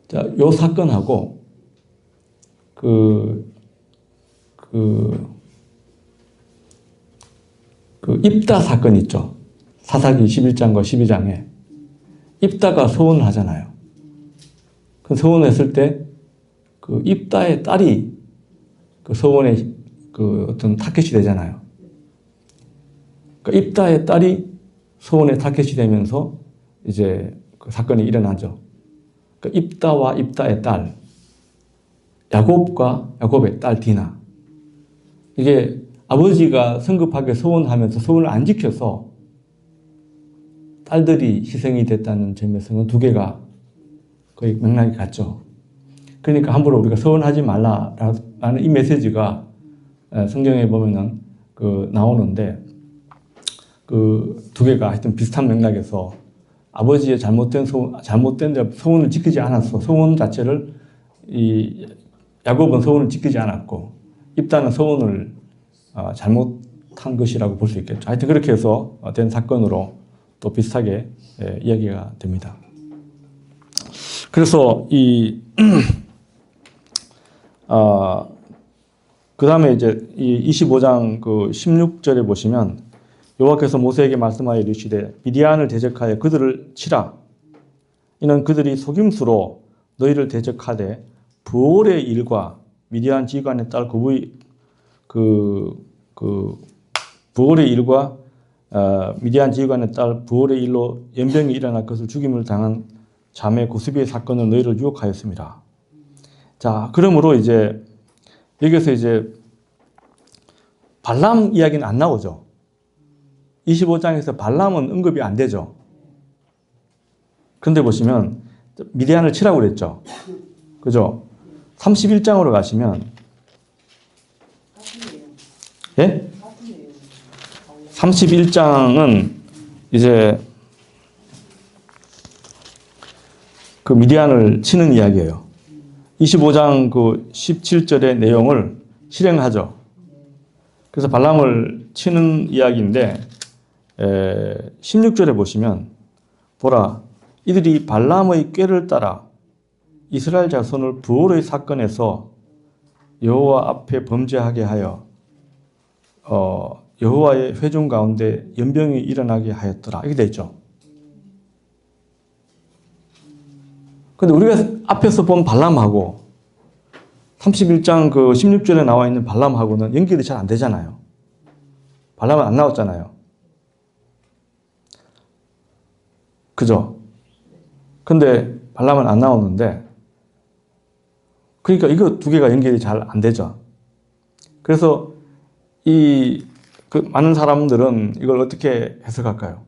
자, 요 사건하고 입다 사건 있죠. 사사기 11장과 12장에 입다가 소원을 하잖아요. 그 소원했을 때 그 입다의 딸이 그 소원의 그 어떤 타켓이 되잖아요. 그러니까 입다의 딸이 소원의 타켓이 되면서 이제 그 사건이 일어나죠. 그러니까 입다와 입다의 딸, 야곱과 야곱의 딸 디나. 이게 아버지가 성급하게 소원하면서 소원을 안 지켜서 딸들이 희생이 됐다는 점에서는 두 개가 거의 맥락이 같죠. 그러니까 함부로 우리가 소원하지 말라라는 이 메시지가 성경에 보면은 나오는데 그 두 개가 하여튼 비슷한 맥락에서 아버지의 잘못된 소원을 지키지 않았어. 소원 자체를 야곱은 소원을 지키지 않았고 입다는 소원을 잘못한 것이라고 볼 수 있겠죠. 하여튼 그렇게 해서 된 사건으로 또 비슷하게 이야기가 됩니다. 그래서 그 다음에 이제 이 25장 16절에 보시면 여호와께서 모세에게 말씀하여 이르시되 미디안을 대적하여 그들을 치라. 이는 그들이 속임수로 너희를 대적하되 부올의 일과 미디안 지휘관의 딸 부올의 일과 미디안 지휘관의 딸 부올의 일로 연병이 일어날 것을 죽임을 당한 자매 고스비의 사건을 너희를 유혹하였습니다. 자, 그러므로 이제 여기서 이제 발람 이야기는 안 나오죠. 25장에서 발람은 언급이 안 되죠. 그런데 보시면 미디안을 치라고 그랬죠. 그죠? 31장으로 가시면 예? 31장은 이제 그 미디안을 치는 이야기예요. 25장 그 17절의 내용을 실행하죠. 그래서 발람을 치는 이야기인데 16절에 보시면 보라 이들이 발람의 꾀를 따라 이스라엘 자손을 부올의 사건에서 여호와 앞에 범죄하게 하여 여호와의 회중 가운데 연병이 일어나게 하였더라. 이렇게 돼 있죠. 근데 우리가 앞에서 본 발람하고 31장 그 16절에 나와 있는 발람하고는 연결이 잘 안 되잖아요. 발람은 안 나왔잖아요. 그죠? 근데 발람은 안 나오는데 그러니까 이거 두 개가 연결이 잘 안 되죠. 그래서 그 많은 사람들은 이걸 어떻게 해석할까요?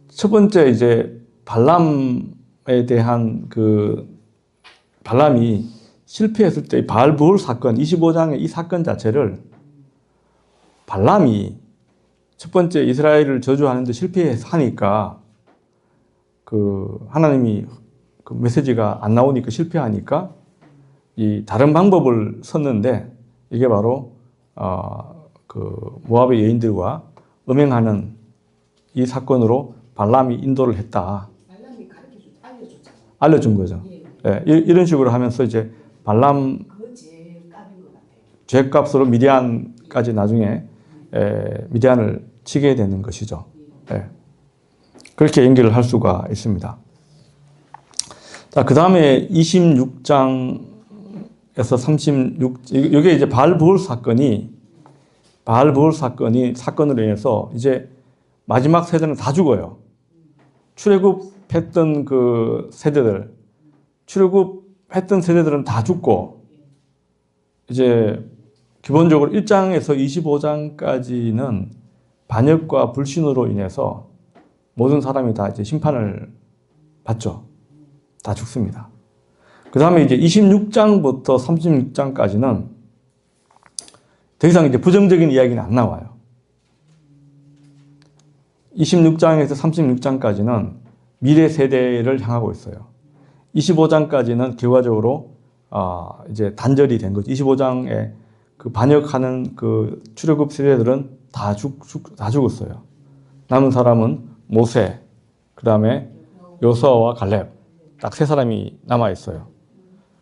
첫 번째 이제 발람에 대한 발람이 실패했을 때 바알부올 사건 25장의 이 사건 자체를 발람이 첫 번째 이스라엘을 저주하는데 실패하니까 하나님이 그 메시지가 안 나오니까 실패하니까 이 다른 방법을 썼는데 이게 바로 모압의 여인들과 음행하는 이 사건으로 발람이 인도를 했다. 발람이 알려줬잖아. 알려준 거죠. 예, 이런 식으로 하면서 이제 발람 그거 제일 까는 것 같아요. 죄값으로 미디안까지 나중에 미디안을 치게 되는 것이죠. 예. 그렇게 연결을 할 수가 있습니다. 자, 그 다음에 26장에서 이게 이제 바알부올 사건으로 인해서 이제 마지막 세대는 다 죽어요. 출애굽했던 출애굽했던 세대들은 다 죽고, 이제 기본적으로 1장에서 25장까지는 반역과 불신으로 인해서 모든 사람이 다 이제 심판을 받죠. 다 죽습니다. 그 다음에 이제 26장부터 36장까지는 더 이상 이제 부정적인 이야기는 안 나와요. 26장에서 36장까지는 미래 세대를 향하고 있어요. 25장까지는 결과적으로 이제 단절이 된 거죠. 25장에 그 반역하는 그 출애굽 세대들은 다 죽었어요. 남은 사람은 모세, 그 다음에 여호수아와 갈렙, 딱 세 사람이 남아 있어요.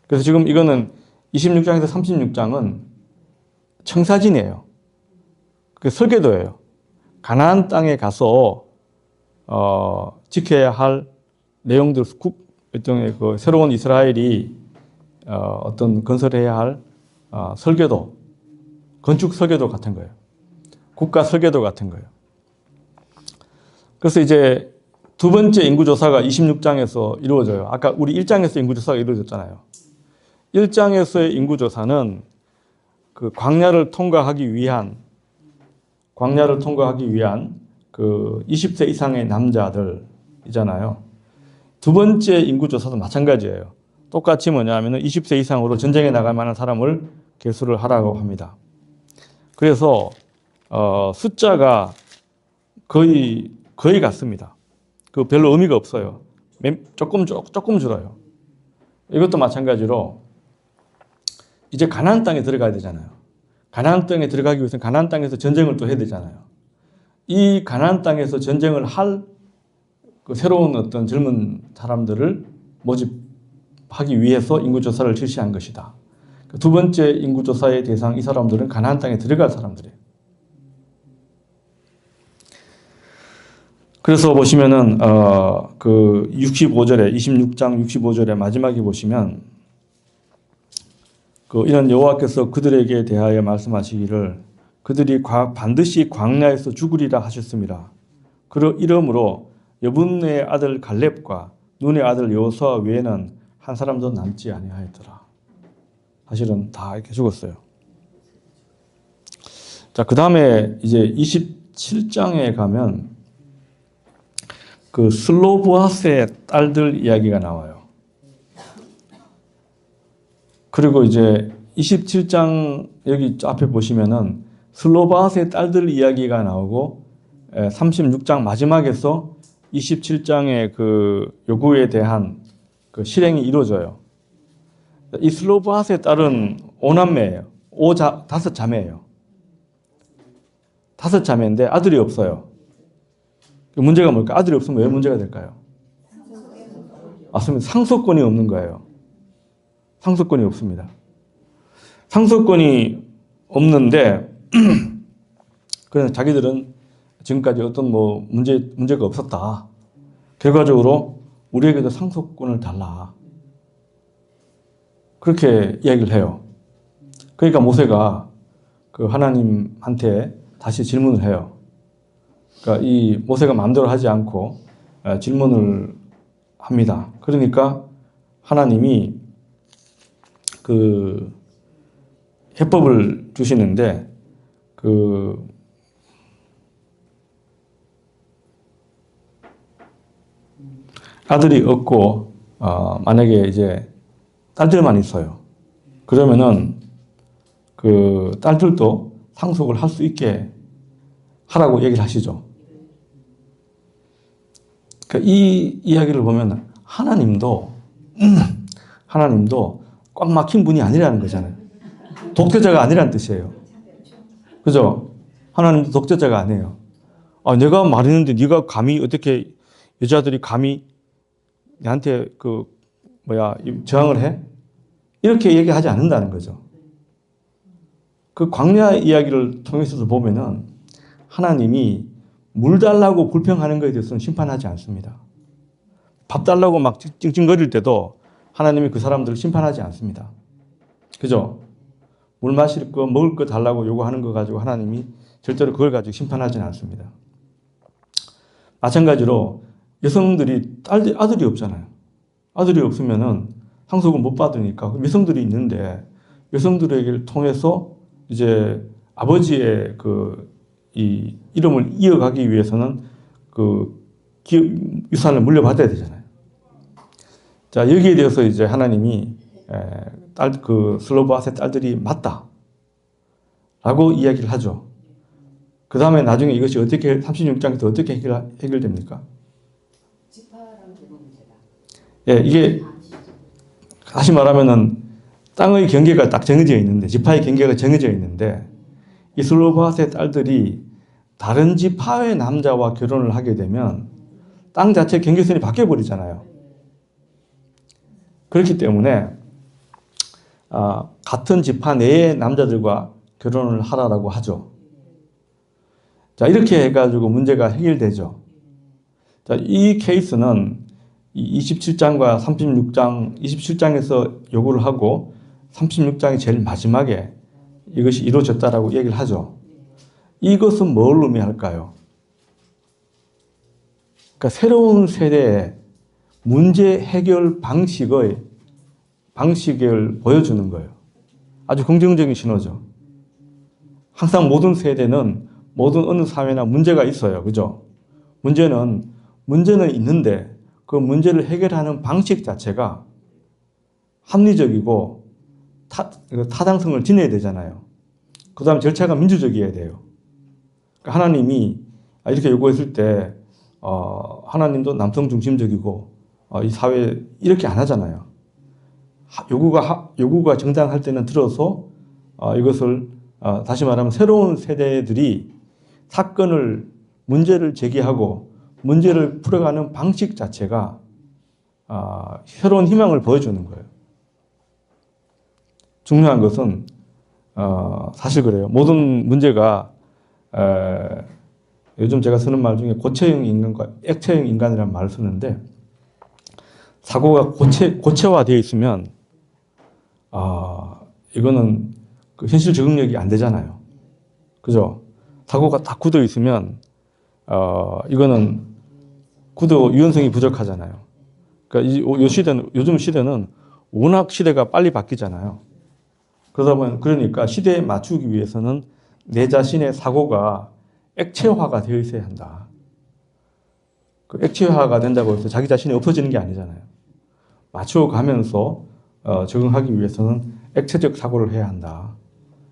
그래서 지금 이거는 26장에서 36장은 청사진이에요. 그 설계도예요. 가나안 땅에 가서 지켜야 할 내용들, 일종의 그 새로운 이스라엘이 어떤 건설해야 할 설계도, 건축 설계도 같은 거예요. 국가 설계도 같은 거예요. 그래서 이제 두 번째 인구조사가 26장에서 이루어져요. 아까 우리 1장에서 인구조사가 이루어졌잖아요. 1장에서의 인구조사는 그 광야를 통과하기 위한 그 20세 이상의 남자들이잖아요. 두 번째 인구조사도 마찬가지예요. 똑같이 뭐냐면은 20세 이상으로 전쟁에 나갈 만한 사람을 계수를 하라고 합니다. 그래서 숫자가 거의 같습니다. 그 별로 의미가 없어요. 조금 줄어요. 이것도 마찬가지로 이제 가나안 땅에 들어가야 되잖아요. 가나안 땅에 들어가기 위해서는 가나안 땅에서 전쟁을 또 해야 되잖아요. 이 가나안 땅에서 전쟁을 할 그 새로운 어떤 젊은 사람들을 모집하기 위해서 인구조사를 실시한 것이다. 두 번째 인구조사의 대상 이 사람들은 가나안 땅에 들어갈 사람들이에요. 그래서 보시면은 그 65절에 26장 65절에 마지막에 보시면 이런 여호와께서 그들에게 대하여 말씀하시기를 그들이 반드시 광야에서 죽으리라 하셨습니다. 이러므로 여분의 아들 갈렙과 눈의 아들 여호수아 외에는 한 사람도 남지 아니하였더라. 사실은 다 이렇게 죽었어요. 자, 그 다음에 이제 27장에 가면 그 슬로보아스의 딸들 이야기가 나와요. 그리고 이제 27장 여기 앞에 보시면은 슬로보아스의 딸들 이야기가 나오고 36장 마지막에서 27장의 그 요구에 대한 그 실행이 이루어져요. 이 슬로바스의 딸은 5남매예요. 5자매예요. 5자매인데 아들이 없어요. 그 문제가 뭘까? 아들이 없으면 왜 문제가 될까요? 맞습니다. 상속권이 없는 거예요. 상속권이 없습니다. 상속권이 없는데 그래서 자기들은 지금까지 어떤 뭐 문제가 없었다. 결과적으로 우리에게도 상속권을 달라. 그렇게 이야기를 해요. 그러니까 모세가 그 하나님한테 다시 질문을 해요. 그러니까 이 모세가 마음대로 하지 않고 질문을 합니다. 그러니까 하나님이 그 해법을 주시는데 그 아들이 없고 만약에 이제 딸들만 있어요. 그러면은 그 딸들도 상속을 할 수 있게 하라고 얘기를 하시죠. 그러니까 이 이야기를 보면 하나님도 꽉 막힌 분이 아니라는 거잖아요. 독재자가 아니라는 뜻이에요. 그죠? 하나님도 독재자가 아니에요. 내가 말했는데 네가 감히 어떻게 여자들이 감히 내한테 저항을 해? 이렇게 얘기하지 않는다는 거죠. 그 광야 이야기를 통해서도 보면은 하나님이 물 달라고 불평하는 것에 대해서는 심판하지 않습니다. 밥 달라고 막 찡찡거릴 때도 하나님이 그 사람들을 심판하지 않습니다. 그죠? 물 마실 거, 먹을 거 달라고 요구하는 거 가지고 하나님이 절대로 그걸 가지고 심판하지는 않습니다. 마찬가지로 여성들이 아들이 없잖아요. 아들이 없으면은 상속을 못 받으니까 여성들이 있는데 여성들에게 통해서 이제 아버지의 이 이름을 이어가기 위해서는 유산을 물려받아야 되잖아요. 자, 여기에 대해서 이제 하나님이 슬로바스의 딸들이 맞다. 라고 이야기를 하죠. 그 다음에 나중에 이것이 36장에서 어떻게 해결됩니까? 지파랑 그거 문제다. 예, 이게 다시 말하면은 땅의 경계가 딱 정해져 있는데, 지파의 경계가 정해져 있는데, 이 슬로바스의 딸들이 다른 지파의 남자와 결혼을 하게 되면 땅 자체 경계선이 바뀌어 버리잖아요. 그렇기 때문에 같은 지파 내의 남자들과 결혼을 하라라고 하죠. 자, 이렇게 해가지고 문제가 해결되죠. 자, 이 케이스는 27장과 36장, 27장에서 요구를 하고 36장이 제일 마지막에 이것이 이루어졌다라고 얘기를 하죠. 이것은 뭘 의미할까요? 그러니까 새로운 세대의 문제 해결 방식을 보여주는 거예요. 아주 긍정적인 신호죠. 항상 모든 세대는 모든 어느 사회나 문제가 있어요. 그죠? 문제는 있는데 그 문제를 해결하는 방식 자체가 합리적이고 타당성을 지녀야 되잖아요. 그 다음 절차가 민주적이어야 돼요. 그러니까 하나님이 이렇게 요구했을 때 하나님도 남성 중심적이고 이 사회 이렇게 안 하잖아요. 요구가 정당할 때는 들어서 이것을 다시 말하면 새로운 세대들이 문제를 제기하고 문제를 풀어가는 방식 자체가 새로운 희망을 보여주는 거예요. 중요한 것은 사실 그래요. 모든 문제가 요즘 제가 쓰는 말 중에 고체형 인간과 액체형 인간이라는 말을 쓰는데 사고가 고체화되어 있으면 이거는 그 현실 적응력이 안 되잖아요. 그죠? 사고가 다 굳어 있으면 이거는 유연성이 부족하잖아요. 그러니까 요즘 시대는 워낙 시대가 빨리 바뀌잖아요. 그러니까 시대에 맞추기 위해서는 내 자신의 사고가 액체화가 되어 있어야 한다. 그 액체화가 된다고 해서 자기 자신이 없어지는 게 아니잖아요. 맞춰가면서 적응하기 위해서는 액체적 사고를 해야 한다.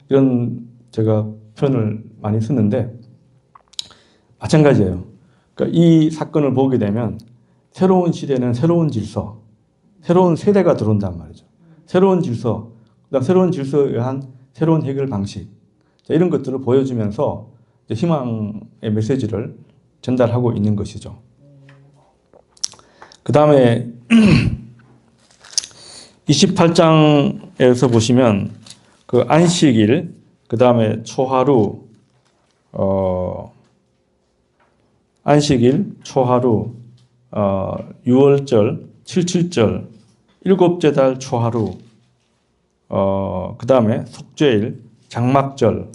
이런 제가 표현을 많이 쓰는데 마찬가지예요. 그러니까 이 사건을 보게 되면 새로운 시대는 새로운 질서, 새로운 세대가 들어온단 말이죠. 새로운 질서, 그다음 새로운 질서에 의한 새로운 해결 방식, 자, 이런 것들을 보여주면서 이제 희망의 메시지를 전달하고 있는 것이죠. 그 다음에 28장에서 보시면 그 안식일, 그 다음에 초하루, 안식일, 초하루, 유월절, 칠칠절, 일곱째 달 초하루, 그 다음에 속죄일, 장막절,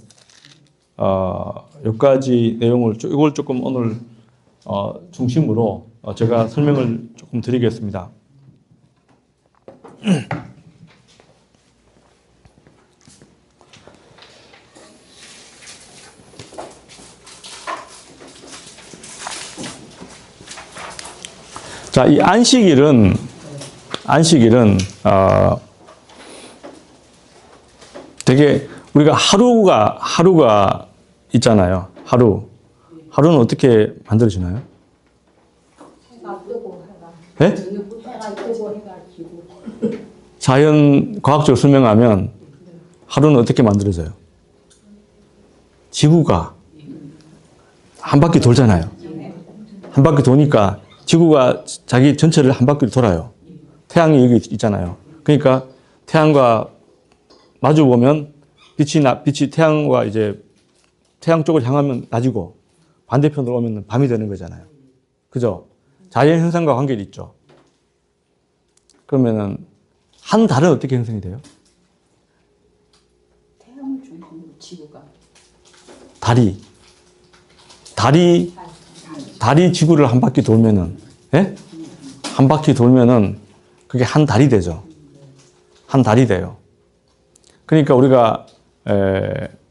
여기까지 내용을 이걸 조금 오늘 중심으로 제가 설명을 조금 드리겠습니다. 자, 이 안식일은 되게 우리가 하루가 있잖아요. 하루는 어떻게 만들어지나요? 해가 뜨고 네? 해가 뜨고 해가 지고 자연 과학적으로 설명하면 하루는 어떻게 만들어져요? 지구가 한 바퀴 돌잖아요. 한 바퀴 도니까 지구가 자기 전체를 한 바퀴 돌아요. 태양이 여기 있잖아요. 그러니까 태양과 마주 보면 빛이 태양과 이제 태양 쪽을 향하면 낮이고 반대편으로 오면 밤이 되는 거잖아요. 그죠? 자연 현상과 관계가 있죠. 그러면은 한 달은 어떻게 형성이 돼요? 태양을 중심으로 지구가 달이 지구를 한 바퀴 돌면은, 예? 한 바퀴 돌면은 그게 한 달이 되죠. 한 달이 돼요. 그러니까 우리가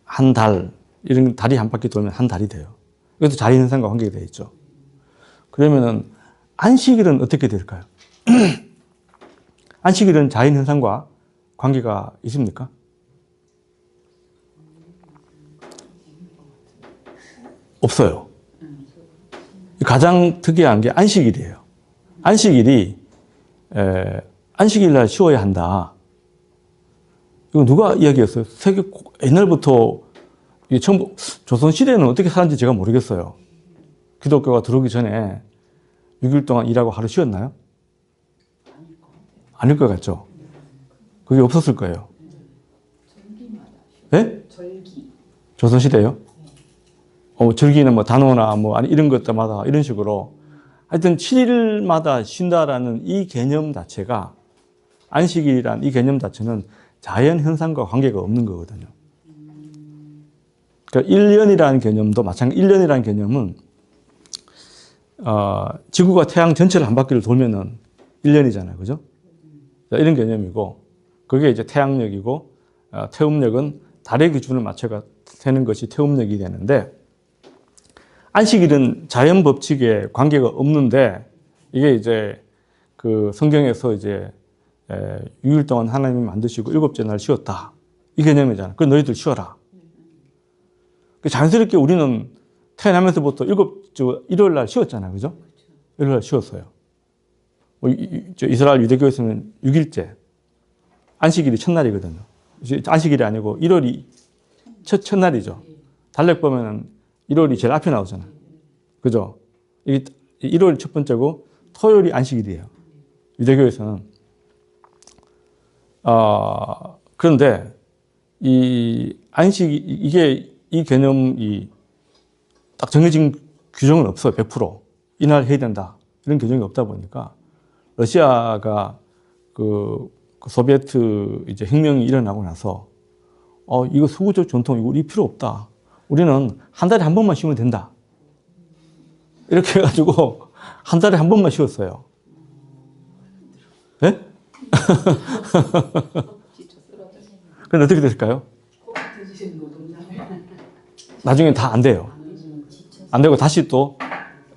한 달, 이런 달이 한 바퀴 돌면 한 달이 돼요. 이것도 자연 현상과 관계가 되어 있죠. 그러면은 안식일은 어떻게 될까요? 안식일은 자연 현상과 관계가 있습니까? 없어요. 가장 특이한 게 안식일이에요. 안식일이 안식일 날 쉬어야 한다. 이거 누가 이야기했어요? 옛날부터 처음 조선 시대는 어떻게 사는지 제가 모르겠어요. 기독교가 들어오기 전에 6일 동안 일하고 하루 쉬었나요? 아닐 것 같죠. 그게 없었을 거예요. 네? 조선 시대요? 절기는 뭐 단오나 뭐 아니 이런 것들마다 이런 식으로 하여튼 7일마다 쉰다라는 이 개념 자체가 안식일이란 이 개념 자체는 자연 현상과 관계가 없는 거거든요. 그러니까 1년이라는 개념도 마찬가지. 1년이라는 개념은 지구가 태양 전체를 한 바퀴를 돌면은 1년이잖아요, 그죠? 이런 개념이고 그게 이제 태양력이고 태음력은 달의 기준을 맞춰가 되는 것이 태음력이 되는데. 안식일은 자연 법칙에 관계가 없는데 이게 이제 그 성경에서 이제 6일 동안 하나님이 만드시고 7째 날 쉬었다. 이 개념이잖아. 그럼 너희들 쉬어라. 자연스럽게 우리는 태어나면서부터 일요일 날 쉬었잖아요. 그죠? 일요일 날 쉬었어요. 이스라엘 유대교에서는 6일째. 안식일이 첫날이거든요. 안식일이 아니고 1월이 첫날이죠. 달력 보면은 1월이 제일 앞에 나오잖아요. 그죠? 1월이 첫 번째고 토요일이 안식일이에요. 유대교에서는. 그런데 이 이 개념이 딱 정해진 규정은 없어요. 100%. 이날 해야 된다. 이런 규정이 없다 보니까 러시아가 그 소비에트 이제 혁명이 일어나고 나서 이거 서구적 전통 이거 우리 필요 없다. 우리는 한 달에 한 번만 쉬면 된다. 이렇게 해가지고 한 달에 한 번만 쉬었어요. 네? 그런데 어떻게 됐을까요? 나중에 다 안 돼요. 안 되고 다시 또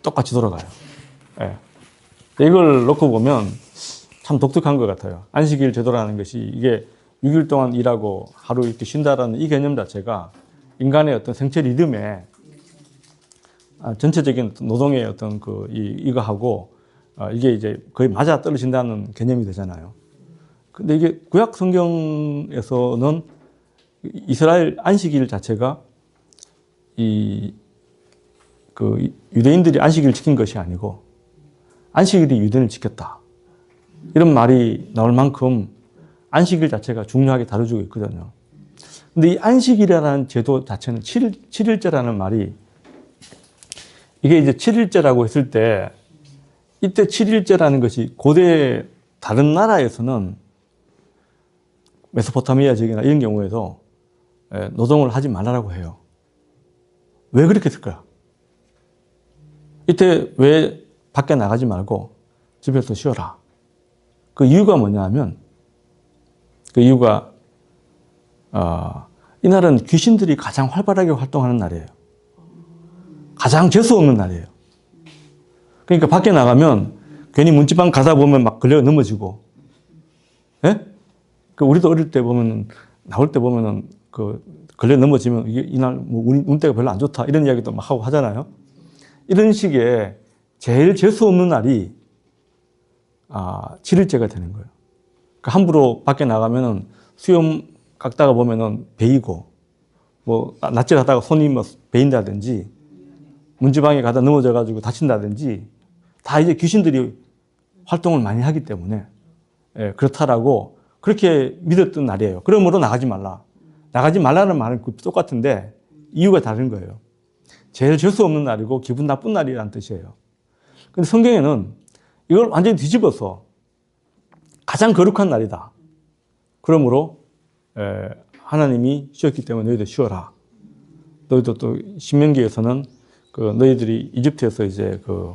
똑같이 돌아가요. 네. 이걸 놓고 보면 참 독특한 것 같아요. 안식일 제도라는 것이 이게 6일 동안 일하고 하루 이렇게 쉰다라는 이 개념 자체가 인간의 어떤 생체 리듬에 전체적인 노동의 어떤 이거하고 이게 이제 거의 맞아 떨어진다는 개념이 되잖아요. 근데 이게 구약 성경에서는 이스라엘 안식일 자체가 그 유대인들이 안식일을 지킨 것이 아니고 안식일이 유대인을 지켰다. 이런 말이 나올 만큼 안식일 자체가 중요하게 다뤄지고 있거든요. 근데 이 안식일이라는 제도 자체는 7일째라는 말이 이게 이제 7일째라고 했을 때 이때 7일째라는 것이 고대 다른 나라에서는 메소포타미아 지역이나 이런 경우에도 노동을 하지 말라고 해요. 왜 그렇게 했을까요? 이때 왜 밖에 나가지 말고 집에서 쉬어라. 그 이유가 뭐냐 하면 그 이유가 이날은 귀신들이 가장 활발하게 활동하는 날이에요. 가장 재수 없는 날이에요. 그러니까 밖에 나가면 괜히 문지방 가다 보면 막 걸려 넘어지고, 예? 그 우리도 어릴 때 보면 나올 때 보면은 그 걸려 넘어지면 이게 이날 뭐 운때가 별로 안 좋다 이런 이야기도 막 하고 하잖아요. 이런 식의 제일 재수 없는 날이 7일째가 되는 거예요. 그러니까 함부로 밖에 나가면은 수염 깎다가 보면은 베이고, 뭐 낯질하다가 손이 뭐 베인다든지, 문지방에 가다 넘어져가지고 다친다든지, 다 이제 귀신들이 활동을 많이 하기 때문에 그렇다라고 그렇게 믿었던 날이에요. 그러므로 나가지 말라. 나가지 말라는 말은 똑같은데 이유가 다른 거예요. 제일 재수 없는 날이고 기분 나쁜 날이라는 뜻이에요. 근데 성경에는 이걸 완전히 뒤집어서 가장 거룩한 날이다. 그러므로 하나님이 쉬었기 때문에 너희도 쉬어라. 너희도 또 신명기에서는 그 너희들이 이집트에서 이제 그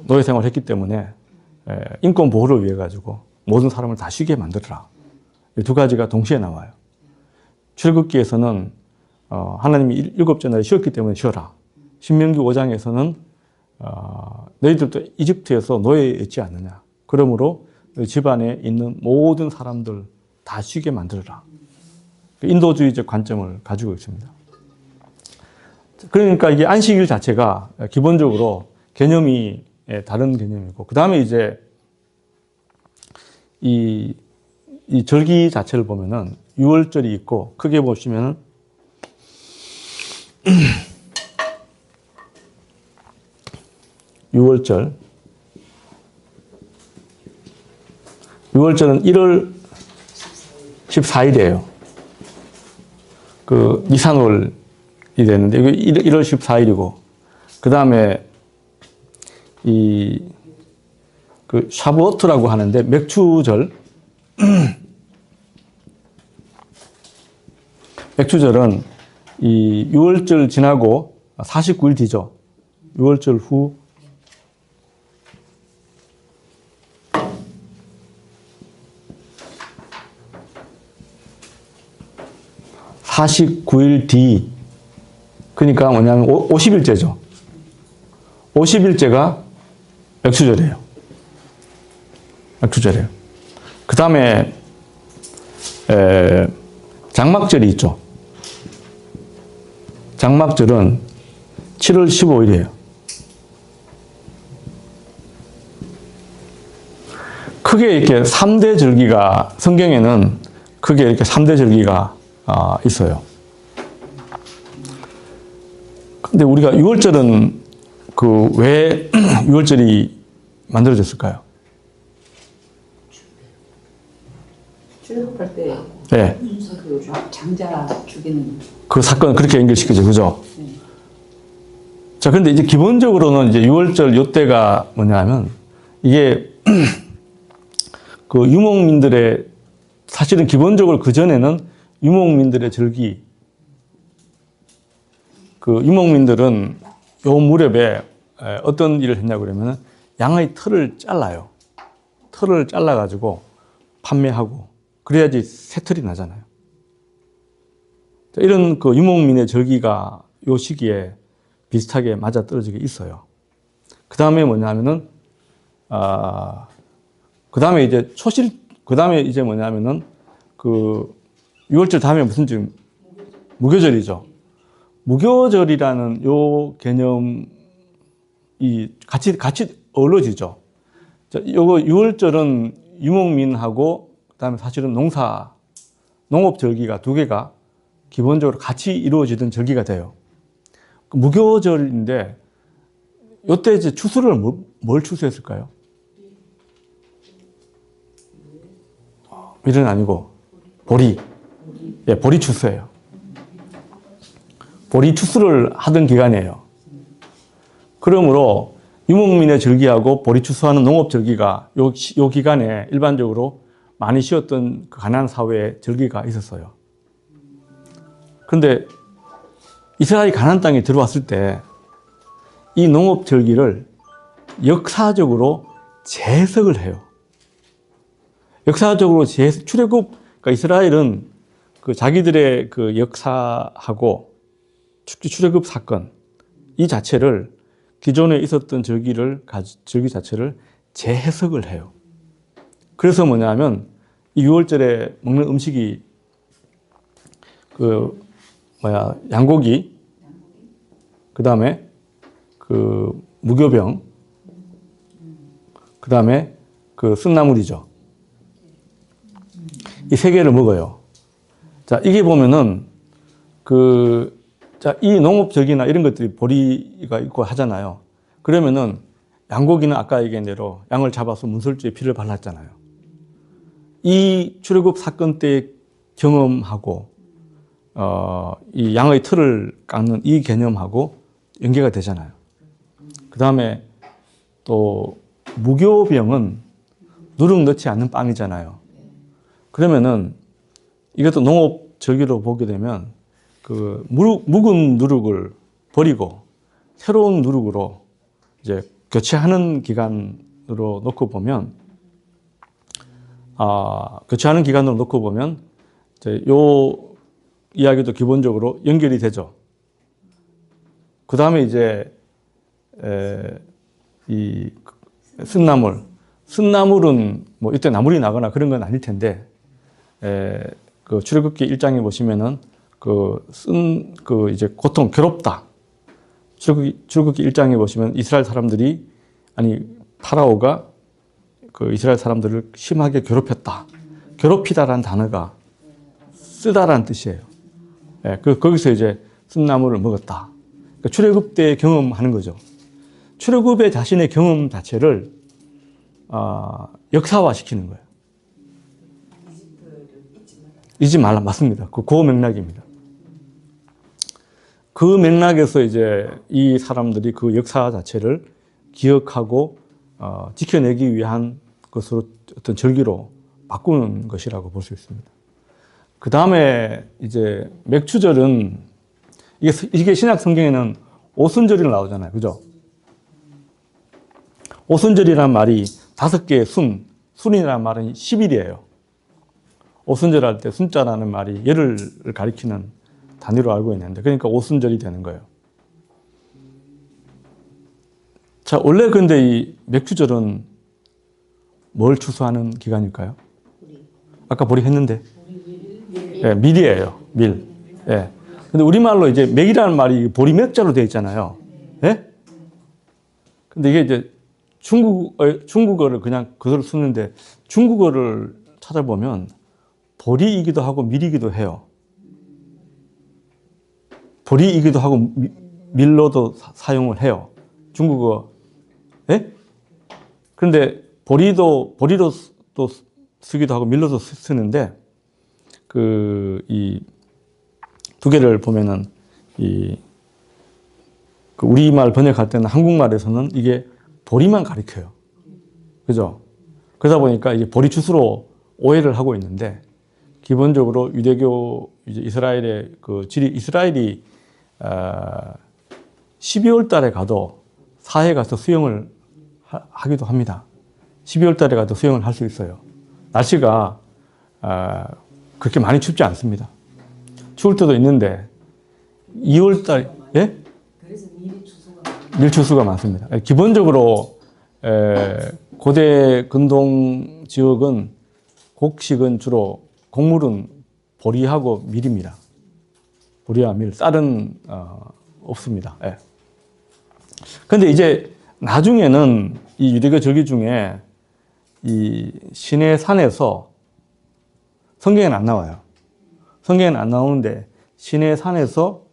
노예 생활을 했기 때문에 인권 보호를 위해 가지고 모든 사람을 다 쉬게 만들어라. 이 두 가지가 동시에 나와요. 출애굽기에서는 하나님이 일곱째 날에 쉬었기 때문에 쉬어라. 신명기 5장에서는 너희들도 이집트에서 노예였지 않느냐. 그러므로 집안에 있는 모든 사람들 다 쉬게 만들어라. 인도주의적 관점을 가지고 있습니다. 그러니까 이게 안식일 자체가 기본적으로 개념이 다른 개념이고, 그 다음에 이제 이 절기 자체를 보면은 6월절이 있고, 크게 보시면은 6월절. 6월절은 1월 14일이에요. 그 니산월이 되는데, 이거 1월 14일이고, 그 다음에 그 샤브오트라고 하는데 맥추절. 맥추절은 이 6월절 지나고 49일 뒤죠. 6월절 후 49일 뒤, 그러니까 뭐냐면 50일째죠. 50일째가 맥추절이에요. 맥추절이에요. 그 다음에 장막절이 있죠. 장막절은 7월 15일이에요. 크게 이렇게 3대 절기가, 성경에는 크게 이렇게 3대 절기가 있어요. 근데 우리가 6월절은 왜 6월절이 만들어졌을까요? 출애굽할 때 네. 그 장자 죽이는 그 사건 그렇게 연결시키죠. 그죠? 자, 근데 이제 기본적으로는 이제 6월절 요때가 뭐냐면, 이게 그 유목민들의, 사실은 기본적으로 그전에는 유목민들의 절기, 그 유목민들은 요 무렵에 어떤 일을 했냐고 그러면은 양의 털을 잘라요. 털을 잘라가지고 판매하고, 그래야지 새털이 나잖아요. 이런 그 유목민의 절기가 요 시기에 비슷하게 맞아 떨어지게 있어요. 그 다음에 뭐냐면은, 그 다음에 이제 그 다음에 이제 뭐냐면은, 그 6월절 다음에 무슨 절? 무교절이죠. 무교절이라는 요 개념이 같이 어우러지죠. 자, 요거 6월절은 유목민하고 그다음에 사실은 농업절기가 두 개가 기본적으로 같이 이루어지던 절기가 돼요. 무교절인데 요때 이제 추수를 뭘 추수했을까요? 밀은 아니고 보리. 예, 보리 추수예요. 보리 추수를 하던 기간이에요. 그러므로 유목민의 절기하고 보리 추수하는 농업절기가 요 기간에 일반적으로 많이 쉬었던 그 가나안 사회의 절기가 있었어요. 그런데 이스라엘이 가나안 땅에 들어왔을 때 이 농업절기를 역사적으로 재해석을 해요. 역사적으로 출애굽, 그러니까 이스라엘은 그 자기들의 그 역사하고 출애굽 사건 이 자체를 기존에 있었던 절기 자체를 재해석을 해요. 그래서 뭐냐면 이 6월절에 먹는 음식이 양고기, 그 다음에 그 무교병, 그 다음에 그 쓴나물이죠. 이 세 개를 먹어요. 자, 이게 보면은 이 농업적이나 이런 것들이 보리가 있고 하잖아요. 그러면은 양고기는 아까 얘기한 대로 양을 잡아서 문설주에 피를 발랐잖아요. 이 출애굽 사건 때 경험하고 이 양의 털을 깎는 이 개념하고 연계가 되잖아요. 그 다음에 또 무교병은 누룩 넣지 않는 빵이잖아요. 그러면은 이것도 농업 절기로 보게 되면 그 묵은 누룩을 버리고 새로운 누룩으로 이제 교체하는 기간으로 놓고 보면 이제 요 이야기도 기본적으로 연결이 되죠. 그 다음에 이제 이 쓴나물은 뭐 이때 나물이 나거나 그런 건 아닐 텐데 그 출애굽기 1장에 보시면은 이제 고통 괴롭다. 출애굽기 1장에 보시면 이스라엘 사람들이 파라오가 그 이스라엘 사람들을 심하게 괴롭혔다. 괴롭히다라는 단어가 쓰다라는 뜻이에요. 거기서 이제 쓴나물을 먹었다. 그러니까 출애굽 때 경험하는 거죠. 출애굽의 자신의 경험 자체를 역사화시키는 거예요. 잊지 말라. 맞습니다. 그 맥락입니다. 그 맥락에서 이제 이 사람들이 그 역사 자체를 기억하고 지켜내기 위한 것으로 어떤 절기로 바꾸는 것이라고 볼 수 있습니다. 그 다음에 이제 맥추절은 이게 신약 성경에는 오순절이 나오잖아요. 그죠? 오순절이란 말이 5개의 순이라는 말은 10일이에요. 오순절 할 때 순자라는 말이 열을 가리키는 단위로 알고 있는데, 그러니까 오순절이 되는 거예요. 자, 원래 근데 이 맥추절은 뭘 추수하는 기간일까요? 아까 보리 했는데. 예, 밀이에요. 밀. 예. 근데 우리말로 이제 맥이라는 말이 보리 맥자로 되어 있잖아요. 예? 근데 이게 이제 중국어를 그냥 그대로 쓰는데 중국어를 찾아보면 보리이기도 하고 밀이기도 해요. 보리이기도 하고 밀로도 사용을 해요. 중국어. 예? 그런데 보리도 또 쓰기도 하고 밀로도 쓰는데 이 두 개를 보면은 그 우리말 번역할 때는 한국말에서는 이게 보리만 가리켜요. 그죠? 그러다 보니까 이제 보리 추수로 오해를 하고 있는데 기본적으로 유대교 이제 이스라엘의 이스라엘이 12월 달에 가도 사해 가서 수영을 하기도 합니다. 12월 달에 가도 수영을 할 수 있어요. 날씨가 그렇게 많이 춥지 않습니다. 추울 때도 있는데 2월 달, 예? 그래서 밀추수가 많습니다. 기본적으로 고대 근동 지역은 곡식은 주로 곡물은 보리하고 밀입니다. 보리와 밀, 쌀은 없습니다. 그런데 이제 나중에는 이 유대교 절기 중에 이 시내 산에서 성경에는 안 나와요. 성경에는 안 나오는데 시내 산에서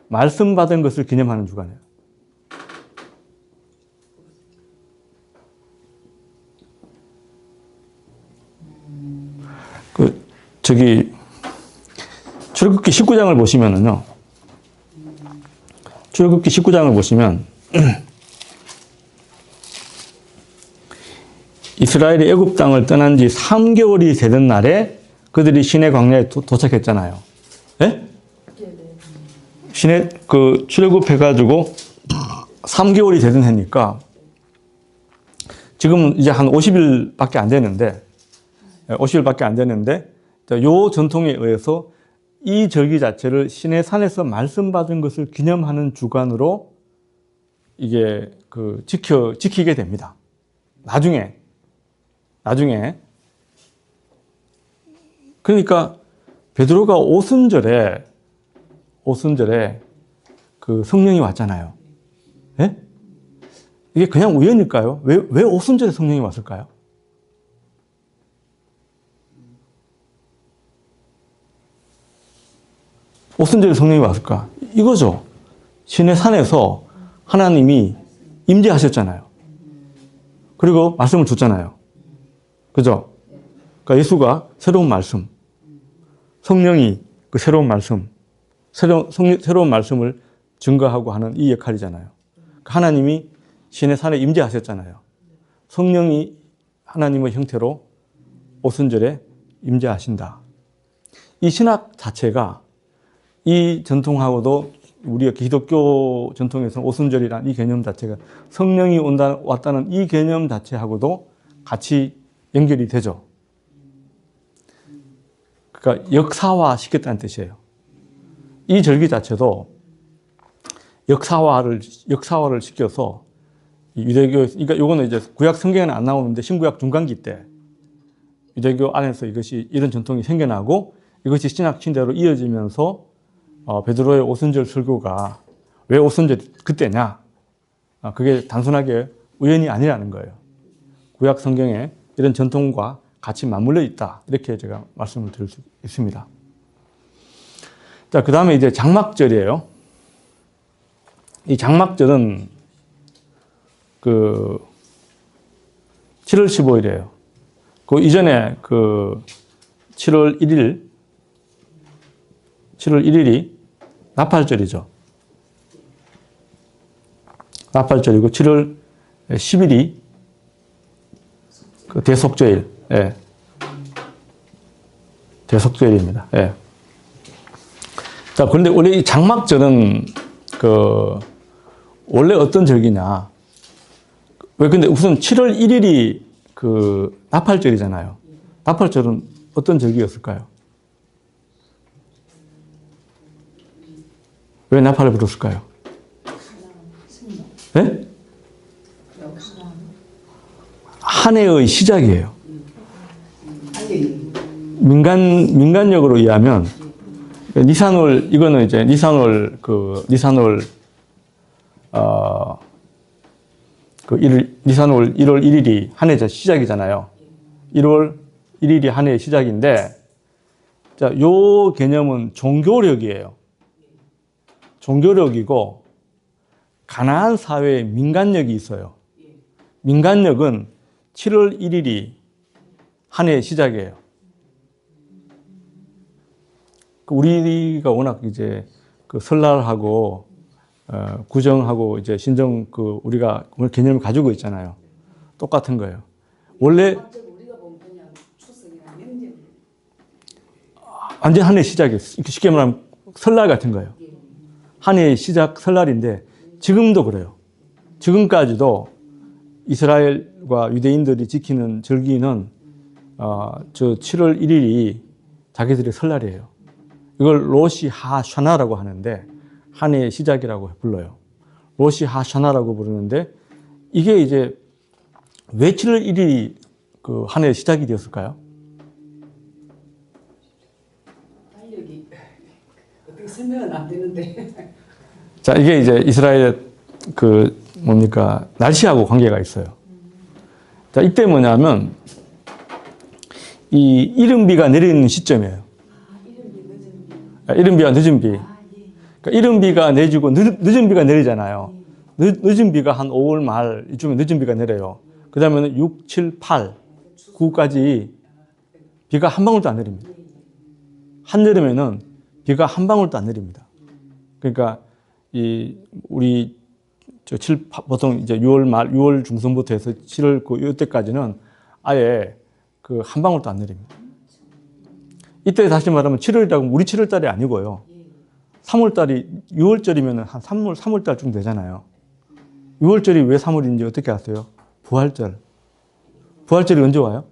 말씀 받은 것을 기념하는 주간이에요. 출애굽기 19장을 보시면은요. 출애굽기 19장을 보시면 이스라엘이 애굽 땅을 떠난 지 3개월이 되던 날에 그들이 시내 광야에 도착했잖아요. 예? 시내 출애굽해가지고 3개월이 되던 해니까 지금 이제 한 50일밖에 안 되는데 50일밖에 안 되는데 요 전통에 의해서 이 절기 자체를 시내 산에서 말씀 받은 것을 기념하는 주간으로 이게 지키게 됩니다. 나중에 그러니까 베드로가 오순절에 그 성령이 왔잖아요. 예? 이게 그냥 우연일까요? 왜 오순절에 성령이 왔을까요? 오순절에 성령이 왔을까? 이거죠. 시내 산에서 하나님이 임재하셨잖아요. 그리고 말씀을 줬잖아요. 그죠? 그러니까 예수가 새로운 말씀, 성령이 그 새로운 말씀, 새로운 말씀을 증거하고 하는 이 역할이잖아요. 하나님이 시내 산에 임재하셨잖아요. 성령이 하나님의 형태로 오순절에 임재하신다. 이 신학 자체가 이 전통하고도 우리가 기독교 전통에서 오순절이라는 이 개념 자체가 성령이 왔다는 이 개념 자체하고도 같이 연결이 되죠. 그러니까 역사화 시켰다는 뜻이에요. 이 절기 자체도 역사화를 시켜서 유대교, 그러니까 요거는 이제 구약 성경에는 안 나오는데 신구약 중간기 때 유대교 안에서 이런 전통이 생겨나고 이것이 신학 신대로 이어지면서 베드로의 오순절 설교가 왜 오순절 그때냐? 그게 단순하게 우연이 아니라는 거예요. 구약 성경에 이런 전통과 같이 맞물려 있다. 이렇게 제가 말씀을 드릴 수 있습니다. 자, 그 다음에 이제 장막절이에요. 이 장막절은 7월 15일이에요. 그 이전에 7월 1일이 나팔절이죠. 나팔절이고 7월 10일이 대속죄일. 예. 대속죄일입니다. 예. 자, 그런데 원래 이 장막절은 원래 어떤 절기냐? 왜 근데 우선 7월 1일이 나팔절이잖아요. 나팔절은 어떤 절기였을까요? 왜 나팔을 불었을까요? 네? 한 해의 시작이에요. 민간력으로 의하면 니산월, 이거는 이제 니산월 1월 1일이 한 해 시작이잖아요. 1월 1일이 한 해의 시작인데, 자, 요 개념은 종교력이에요. 종교력이고, 가나안 사회에 민간력이 있어요. 민간력은 7월 1일이 한 해의 시작이에요. 우리가 워낙 이제 설날하고 구정하고 이제 신정 우리가 개념을 가지고 있잖아요. 똑같은 거예요. 원래 완전 한 해 시작이에요. 쉽게 말하면 설날 같은 거예요. 한 해의 시작 설날인데 지금도 그래요. 지금까지도 이스라엘과 유대인들이 지키는 절기는 7월 1일이 자기들의 설날이에요. 이걸 로시 하샤나라고 하는데 한 해의 시작이라고 불러요. 로시 하샤나라고 부르는데 이게 이제 왜 7월 1일이 한 해의 시작이 되었을까요? 달력이 어떻게 설명은 안 되는데. 자, 이게 이제 이스라엘의 날씨하고 관계가 있어요. 자, 이때 뭐냐면 이 이른비가 내리는 시점이에요. 이른비와 늦은 비. 그러니까 이른비가 내리고 늦은 비가 내리잖아요. 늦은 비가 한 5월 말 이쯤에 늦은 비가 내려요. 그 다음에는 6, 7, 8, 9까지 비가 한 방울도 안 내립니다. 한여름에는 비가 한 방울도 안 내립니다. 그러니까 우리 보통 이제 6월 말, 6월 중순부터 해서 7월 이때까지는 아예 그 한 방울도 안 내립니다. 이때 다시 말하면 7월이라고 우리 7월달이 아니고요. 3월달이 6월절이면 한 3월달쯤 되잖아요. 6월절이 왜 3월인지 어떻게 아세요? 부활절. 부활절이 언제 와요?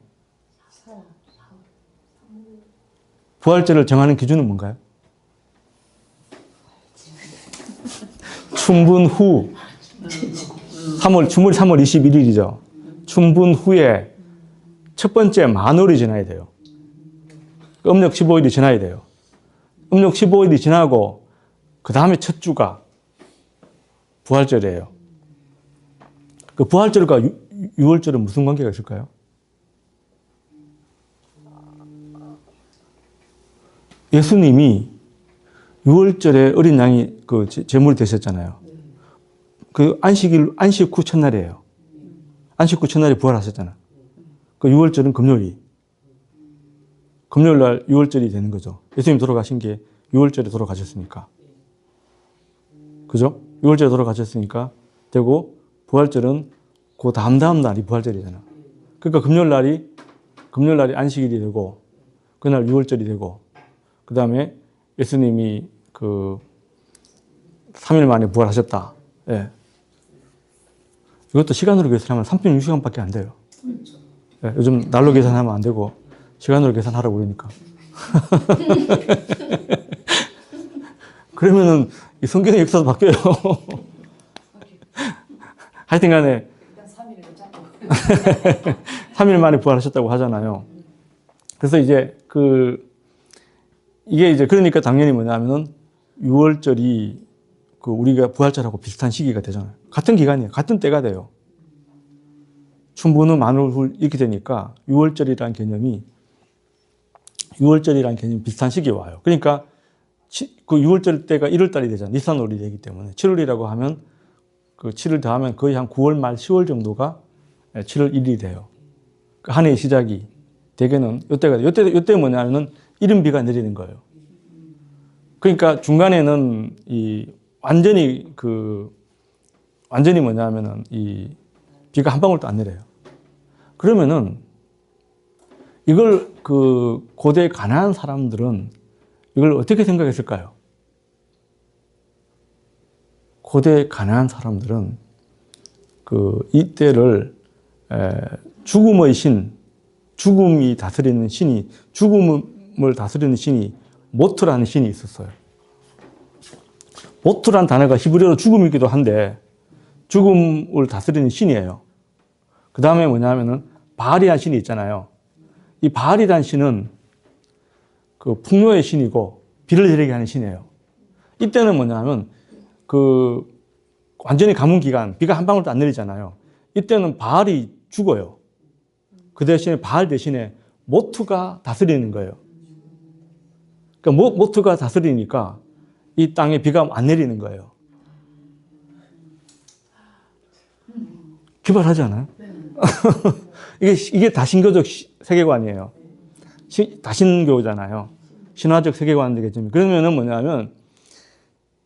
부활절을 정하는 기준은 뭔가요? 춘분 후. 춘분이 3월 21일이죠. 춘분 후에 첫 번째 만월이 지나야 돼요. 음력 15일이 지나야 돼요. 음력 15일이 지나고 그 다음에 첫 주가 부활절이에요. 그 부활절과 6월절은 무슨 관계가 있을까요? 예수님이 6월절에 어린 양이 그 제물이 되셨잖아요. 그 안식 후 첫날이에요. 안식 후 첫날에 부활하셨잖아요. 그 6월절은 금요일 날 6월절이 되는 거죠. 예수님 돌아가신 게 6월절에 돌아가셨으니까. 그죠? 6월절에 돌아가셨으니까 되고, 부활절은 그 다음 날이 부활절이잖아. 그러니까 금요일 날이 안식일이 되고, 그날 6월절이 되고, 그 다음에 예수님이 그 3일 만에 부활하셨다. 예. 이것도 시간으로 계산하면 36시간밖에 안 돼요. 예, 요즘 날로 계산하면 안 되고 시간으로 계산하라고 그러니까. 그러면은 이 성경의 역사도 바뀌어요. 하여튼 간에 3일 만에 부활하셨다고 하잖아요. 그래서 이제 이게 이제 그러니까 당연히 뭐냐면은 6월절이 우리가 부활절하고 비슷한 시기가 되잖아요. 같은 기간이에요. 같은 때가 돼요. 춘분 후 만월 후 이렇게 되니까 6월절이라는 개념이 비슷한 시기에 와요. 그러니까 그 6월절 때가 1월달이 되잖아요. 니산월이 되기 때문에 7월이라고 하면 그 7을 더하면 거의 한 9월 말 10월 정도가 7월 1일이 돼요. 그 한 해의 시작이 대개는 이때 뭐냐면은 이른비가 내리는 거예요. 그러니까 중간에는 완전히 뭐냐면은 비가 한 방울도 안 내려요. 그러면은 이걸 고대 가나안 사람들은 이걸 어떻게 생각했을까요? 고대 가나안 사람들은 이때를 죽음의 신, 죽음을 다스리는 신이 모트라는 신이 있었어요. 모트란 단어가 히브리어로 죽음이기도 한데 죽음을 다스리는 신이에요. 그 다음에 뭐냐면은 바알이라는 신이 있잖아요. 이 바알이라는 신은 풍요의 신이고 비를 내리게 하는 신이에요. 이때는 뭐냐면 완전히 가뭄 기간, 비가 한 방울도 안 내리잖아요. 이때는 바알이 죽어요. 그 대신에 바알 대신에 모트가 다스리는 거예요. 그러니까 모트가 다스리니까 이 땅에 비가 안 내리는 거예요. 기발하지 않아요? 이게 다신교적 세계관이에요. 다신교잖아요. 신화적 세계관의 개념이. 그러면은 뭐냐면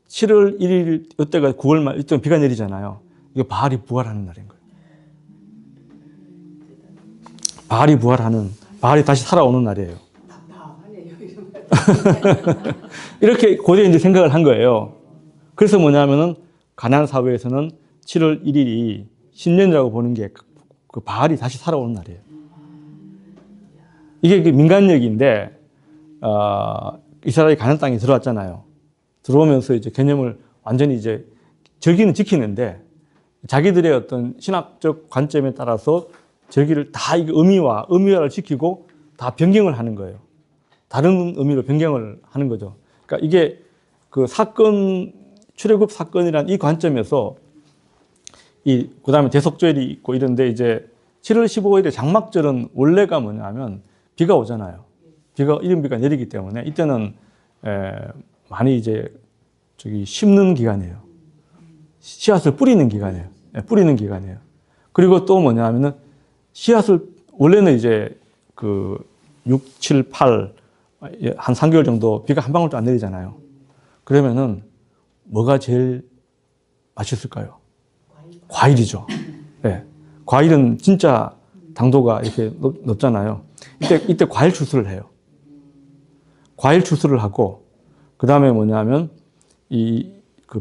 7월 1일 이때가 9월 말 이때 비가 내리잖아요. 이게 바알이 부활하는 날인 거예요. 바알이 다시 살아오는 날이에요. 이렇게 고대에 이제 생각을 한 거예요. 그래서 뭐냐면은 가나안 사회에서는 7월 1일이 신년이라고 보는 게 바알이 다시 살아오는 날이에요. 이게 민간력인데 이스라엘이 가나안 땅에 들어왔잖아요. 들어오면서 이제 개념을 완전히 이제 절기는 지키는데 자기들의 어떤 신학적 관점에 따라서 절기를 다 의미화를 지키고 다 변경을 하는 거예요. 다른 의미로 변경을 하는 거죠. 그러니까 이게 출애굽 사건이란 이 관점에서 그 다음에 대속죄일이 있고 이런데 이제 7월 15일에 장막절은 원래가 뭐냐면 비가 오잖아요. 이른 비가 내리기 때문에 이때는 많이 이제 심는 기간이에요. 씨앗을 뿌리는 기간이에요. 뿌리는 기간이에요. 그리고 또 뭐냐면은 씨앗을 원래는 이제 6, 7, 8 한 3개월 정도 비가 한 방울도 안 내리잖아요. 그러면은 뭐가 제일 맛있을까요? 과일이죠. 네. 과일은 진짜 당도가 이렇게 높잖아요. 이때 과일 추수를 해요. 과일 추수를 하고, 그 다음에 뭐냐면,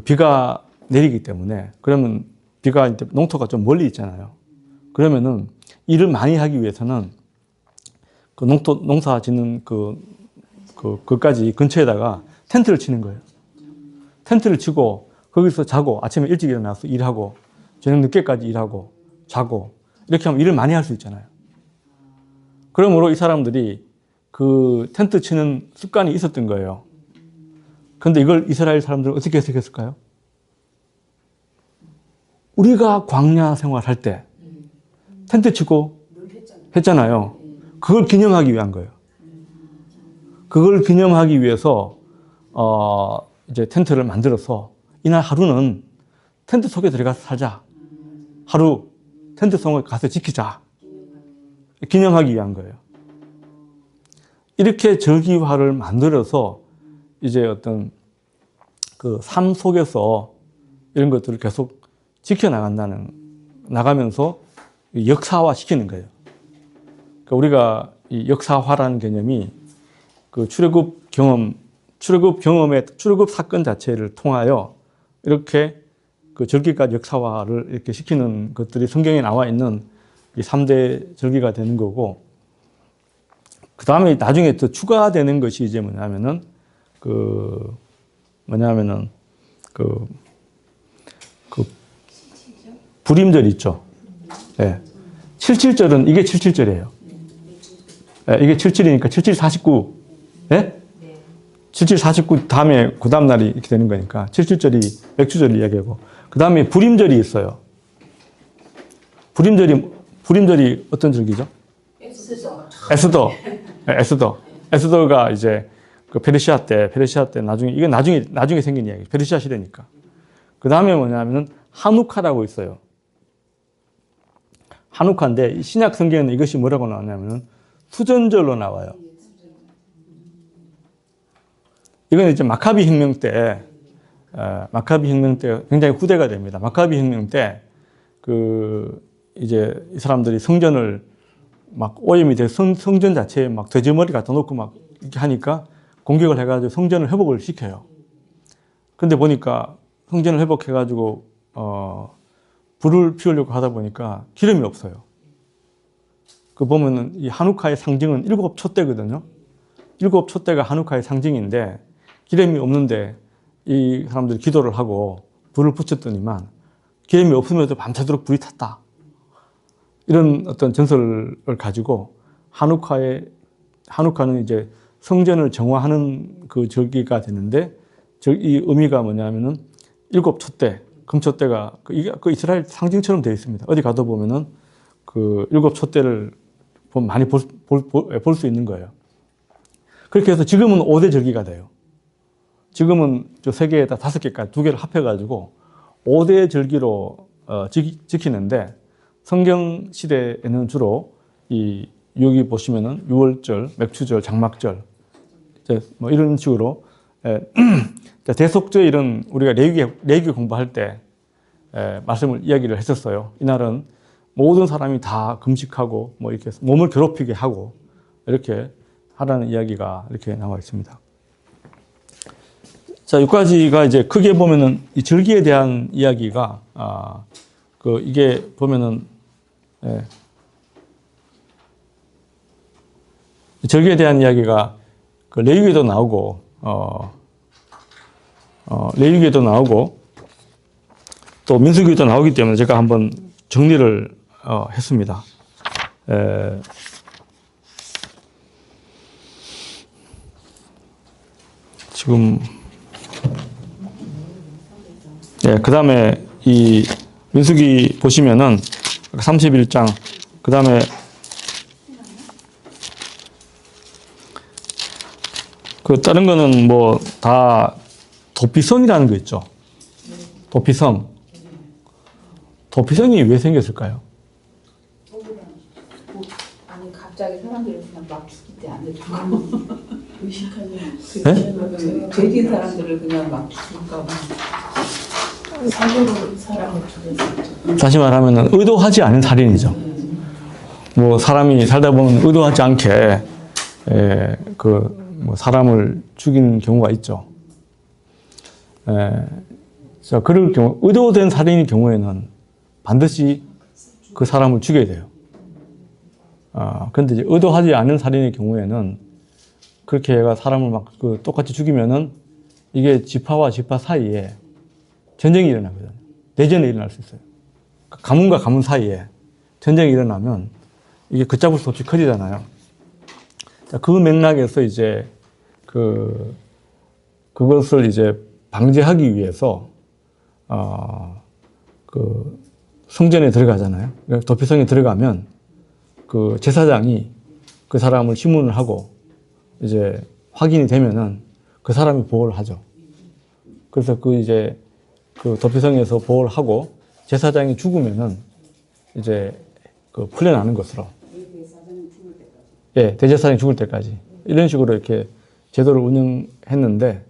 비가 내리기 때문에, 그러면 비가 이제 농토가 좀 멀리 있잖아요. 그러면은 일을 많이 하기 위해서는 농사 짓는 그까지 근처에다가 텐트를 치는 거예요. 텐트를 치고, 거기서 자고, 아침에 일찍 일어나서 일하고, 저녁 늦게까지 일하고, 자고, 이렇게 하면 일을 많이 할 수 있잖아요. 그러므로 이 사람들이 그 텐트 치는 습관이 있었던 거예요. 그런데 이걸 이스라엘 사람들은 어떻게 해석했을까요? 우리가 광야 생활할 때 텐트 치고 했잖아요. 그걸 기념하기 위한 거예요. 그걸 기념하기 위해서 이제 텐트를 만들어서 이날 하루는 텐트 속에 들어가서 살자. 하루 텐트 속에 가서 지키자. 기념하기 위한 거예요. 이렇게 절기화를 만들어서 이제 어떤 그 삶 속에서 이런 것들을 계속 나가면서 역사화 시키는 거예요. 그러니까 우리가 이 역사화라는 개념이 그 출애굽 사건 자체를 통하여 이렇게 그 절기까지 역사화를 이렇게 시키는 것들이 성경에 나와 있는 이 3대 절기가 되는 거고, 그 다음에 나중에 또 추가되는 것이 이제 불임절 있죠. 예. 77절은 이게 77절이에요. 예, 이게 77이니까 77, 49. 예? 77, 49 다음에 그 다음 날이 이렇게 되는 거니까 77절이 맥주절 이야기하고, 그 다음에 불임절이 있어요. 불임절이 어떤 절기죠? 에스더가 이제 그 페르시아 때 이게 나중에 생긴 이야기. 페르시아 시대니까. 그 다음에 뭐냐면은 하누카라고 있어요. 하누카인데 신약 성경에는 이것이 뭐라고 나오냐면은 수전절로 나와요. 이건 이제 마카비 혁명 때 굉장히 후대가 됩니다. 마카비 혁명 때 이제 이 사람들이 성전을 막 오염이 돼서 성전 자체에 막 돼지머리 갖다 놓고 막 이렇게 하니까 공격을 해가지고 성전을 회복을 시켜요. 근데 보니까 성전을 회복해가지고 불을 피우려고 하다 보니까 기름이 없어요. 그 보면은 이 하누카의 상징은 7촛대거든요. 7촛대가 하누카의 상징인데 기름이 없는데 이 사람들이 기도를 하고 불을 붙였더니만 기름이 없으면서 밤새도록 불이 탔다. 이런 어떤 전설을 가지고 하누카는 이제 성전을 정화하는 그 절기가 되는데 이 의미가 뭐냐면은 7촛대, 금촛대가 그 이스라엘 상징처럼 되어 있습니다. 어디 가도 보면은 그 7촛대를 많이 볼 수 있는 거예요. 그렇게 해서 지금은 5대 절기가 돼요. 지금은 저 3개에다 5개까지 2개를 합해가지고 5대 절기로 지키는데 성경 시대에는 주로 여기 보시면은 유월절, 맥추절, 장막절 뭐 이런 식으로 대속절 이런 우리가 레위기 공부할 때 이야기를 했었어요. 이날은 모든 사람이 다 금식하고 뭐 이렇게 몸을 괴롭히게 하고 이렇게 하라는 이야기가 이렇게 나와 있습니다. 자, 여기까지가 이제 크게 보면은 이 절기에 대한 이야기가 이게 보면은 절기에 대한 이야기가 그 레위기에도 나오고 레위기에도 나오고 또 민수기에도 나오기 때문에 제가 한번 정리를 했습니다. 지금 그 다음에 이 민수기 보시면은 31장 그 다음에 그 다른 거는 뭐 다 도피성이라는 거 있죠. 도피성. 도피성이 왜 생겼을까요? 아니 갑자기 사람들이 그냥 막 죽일 때 안 되고 의식하는 네? 죄진 사람들을 그냥 막 죽일까 봐. 사고로 사람을 죽였었죠. 다시 말하면 의도하지 않은 살인이죠. 뭐 사람이 살다 보면 의도하지 않게 뭐 사람을 죽인 경우가 있죠. 자, 그럴 경우 의도된 살인의 경우에는 반드시 그 사람을 죽여야 돼요. 그런데 이제 의도하지 않은 살인의 경우에는 그렇게 얘가 사람을 막 똑같이 죽이면은 이게 지파와 지파 사이에 전쟁이 일어나거든요. 내전이 일어날 수 있어요. 가문과 가문 사이에 전쟁이 일어나면 이게 걷잡을 수 없이 커지잖아요. 자, 그 맥락에서 이제 그것을 이제 방지하기 위해서 성전에 들어가잖아요. 도피성에 들어가면 그 제사장이 그 사람을 심문을 하고 이제 확인이 되면은 그 사람이 보호를 하죠. 그래서 이제 그 도피성에서 보호를 하고 제사장이 죽으면은 이제 풀려나는 것으로. 예, 대제사장이 죽을 때까지. 이런 식으로 이렇게 제도를 운영했는데,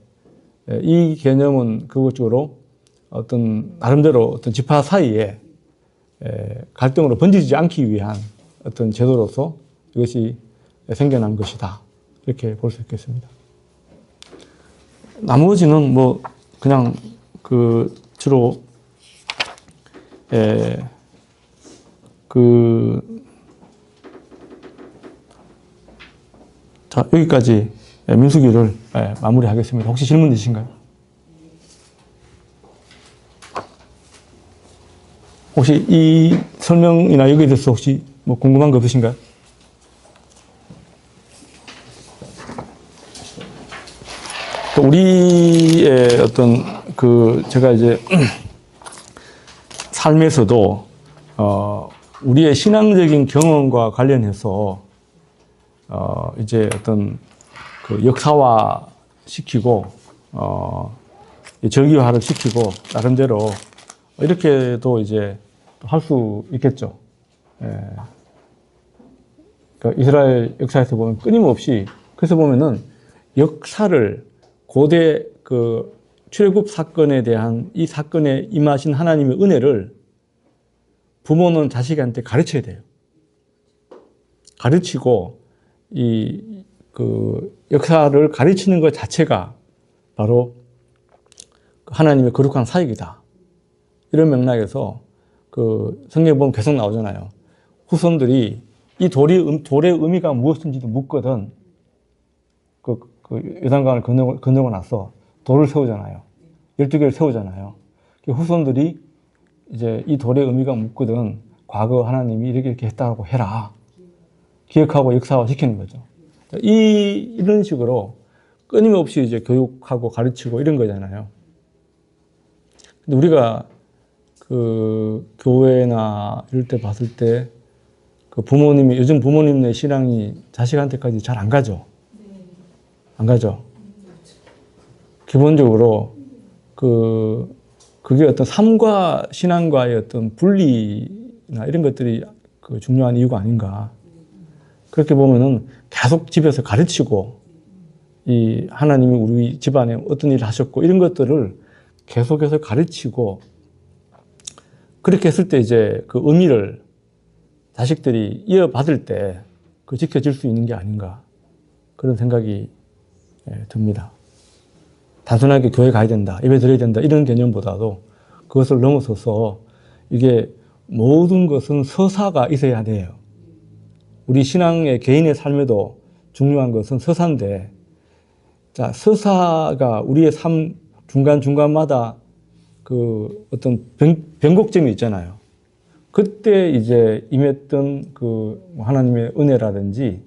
이 개념은 그것으로 나름대로 어떤 지파 사이에 갈등으로 번지지 않기 위한 어떤 제도로서 이것이 생겨난 것이다. 이렇게 볼 수 있겠습니다. 나머지는 뭐, 그냥 주로, 자, 여기까지 민수기를 마무리하겠습니다. 혹시 질문 있으신가요? 혹시 이 설명이나 여기에 대해서 혹시 뭐 궁금한 거 없으신가요? 우리의 어떤 제가 이제 삶에서도 우리의 신앙적인 경험과 관련해서 이제 어떤 역사화 시키고 정교화를 시키고 나름대로 이렇게도 이제 할 수 있겠죠. 이스라엘 역사에서 보면 끊임없이 그래서 보면은 역사를 고대 출애굽 사건에 대한 이 사건에 임하신 하나님의 은혜를 부모는 자식한테 가르쳐야 돼요. 가르치고 역사를 가르치는 것 자체가 바로 하나님의 거룩한 사역이다. 이런 맥락에서 성경에 보면 계속 나오잖아요. 후손들이 이 돌의 의미가 무엇인지도 묻거든. 요단강을 건너고 나서 돌을 세우잖아요. 12개를 세우잖아요. 후손들이 이제 이 돌의 의미가 묻거든. 과거 하나님이 이렇게 했다고 해라. 기억하고 역사화 시키는 거죠. 이런 식으로 끊임없이 이제 교육하고 가르치고 이런 거잖아요. 근데 우리가 교회나 이럴 때 봤을 때 요즘 부모님의 신앙이 자식한테까지 잘 안 가죠. 안 가죠. 기본적으로 그게 어떤 삶과 신앙과의 어떤 분리나 이런 것들이 중요한 이유가 아닌가. 그렇게 보면은 계속 집에서 가르치고 이 하나님이 우리 집안에 어떤 일을 하셨고 이런 것들을 계속해서 가르치고 그렇게 했을 때 이제 그 의미를 자식들이 이어받을 때 지켜질 수 있는 게 아닌가 그런 생각이 듭니다. 단순하게 교회 가야 된다, 예배 드려야 된다 이런 개념보다도 그것을 넘어서서 이게 모든 것은 서사가 있어야 돼요. 우리 신앙의 개인의 삶에도 중요한 것은 서사인데, 자, 서사가 우리의 삶 중간중간마다 어떤 변곡점이 있잖아요. 그때 이제 임했던 하나님의 은혜라든지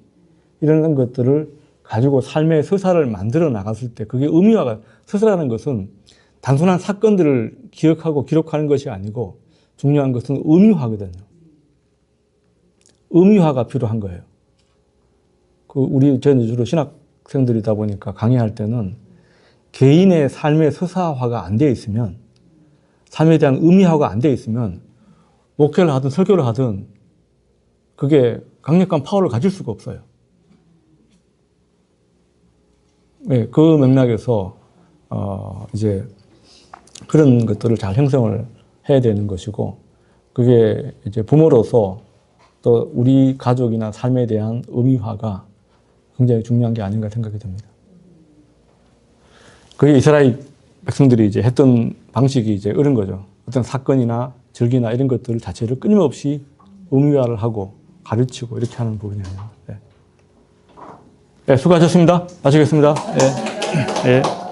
이런 것들을 가지고 삶의 서사를 만들어 나갔을 때 그게 서사라는 것은 단순한 사건들을 기억하고 기록하는 것이 아니고 중요한 것은 의미화거든요. 의미화가 필요한 거예요. 저는 주로 신학생들이다 보니까 강의할 때는 개인의 삶의 서사화가 안 되어 있으면, 삶에 대한 의미화가 안 되어 있으면, 목회를 하든 설교를 하든 그게 강력한 파워를 가질 수가 없어요. 네, 그 맥락에서 이제 그런 것들을 잘 형성을 해야 되는 것이고, 그게 이제 부모로서 또 우리 가족이나 삶에 대한 의미화가 굉장히 중요한 게 아닌가 생각이 듭니다. 그게 이스라엘 백성들이 이제 했던 방식이 이제 이런 거죠. 어떤 사건이나 절기나 이런 것들 자체를 끊임없이 의미화를 하고 가르치고 이렇게 하는 부분이에요. 네. 네, 수고하셨습니다. 마치겠습니다. 네. 네.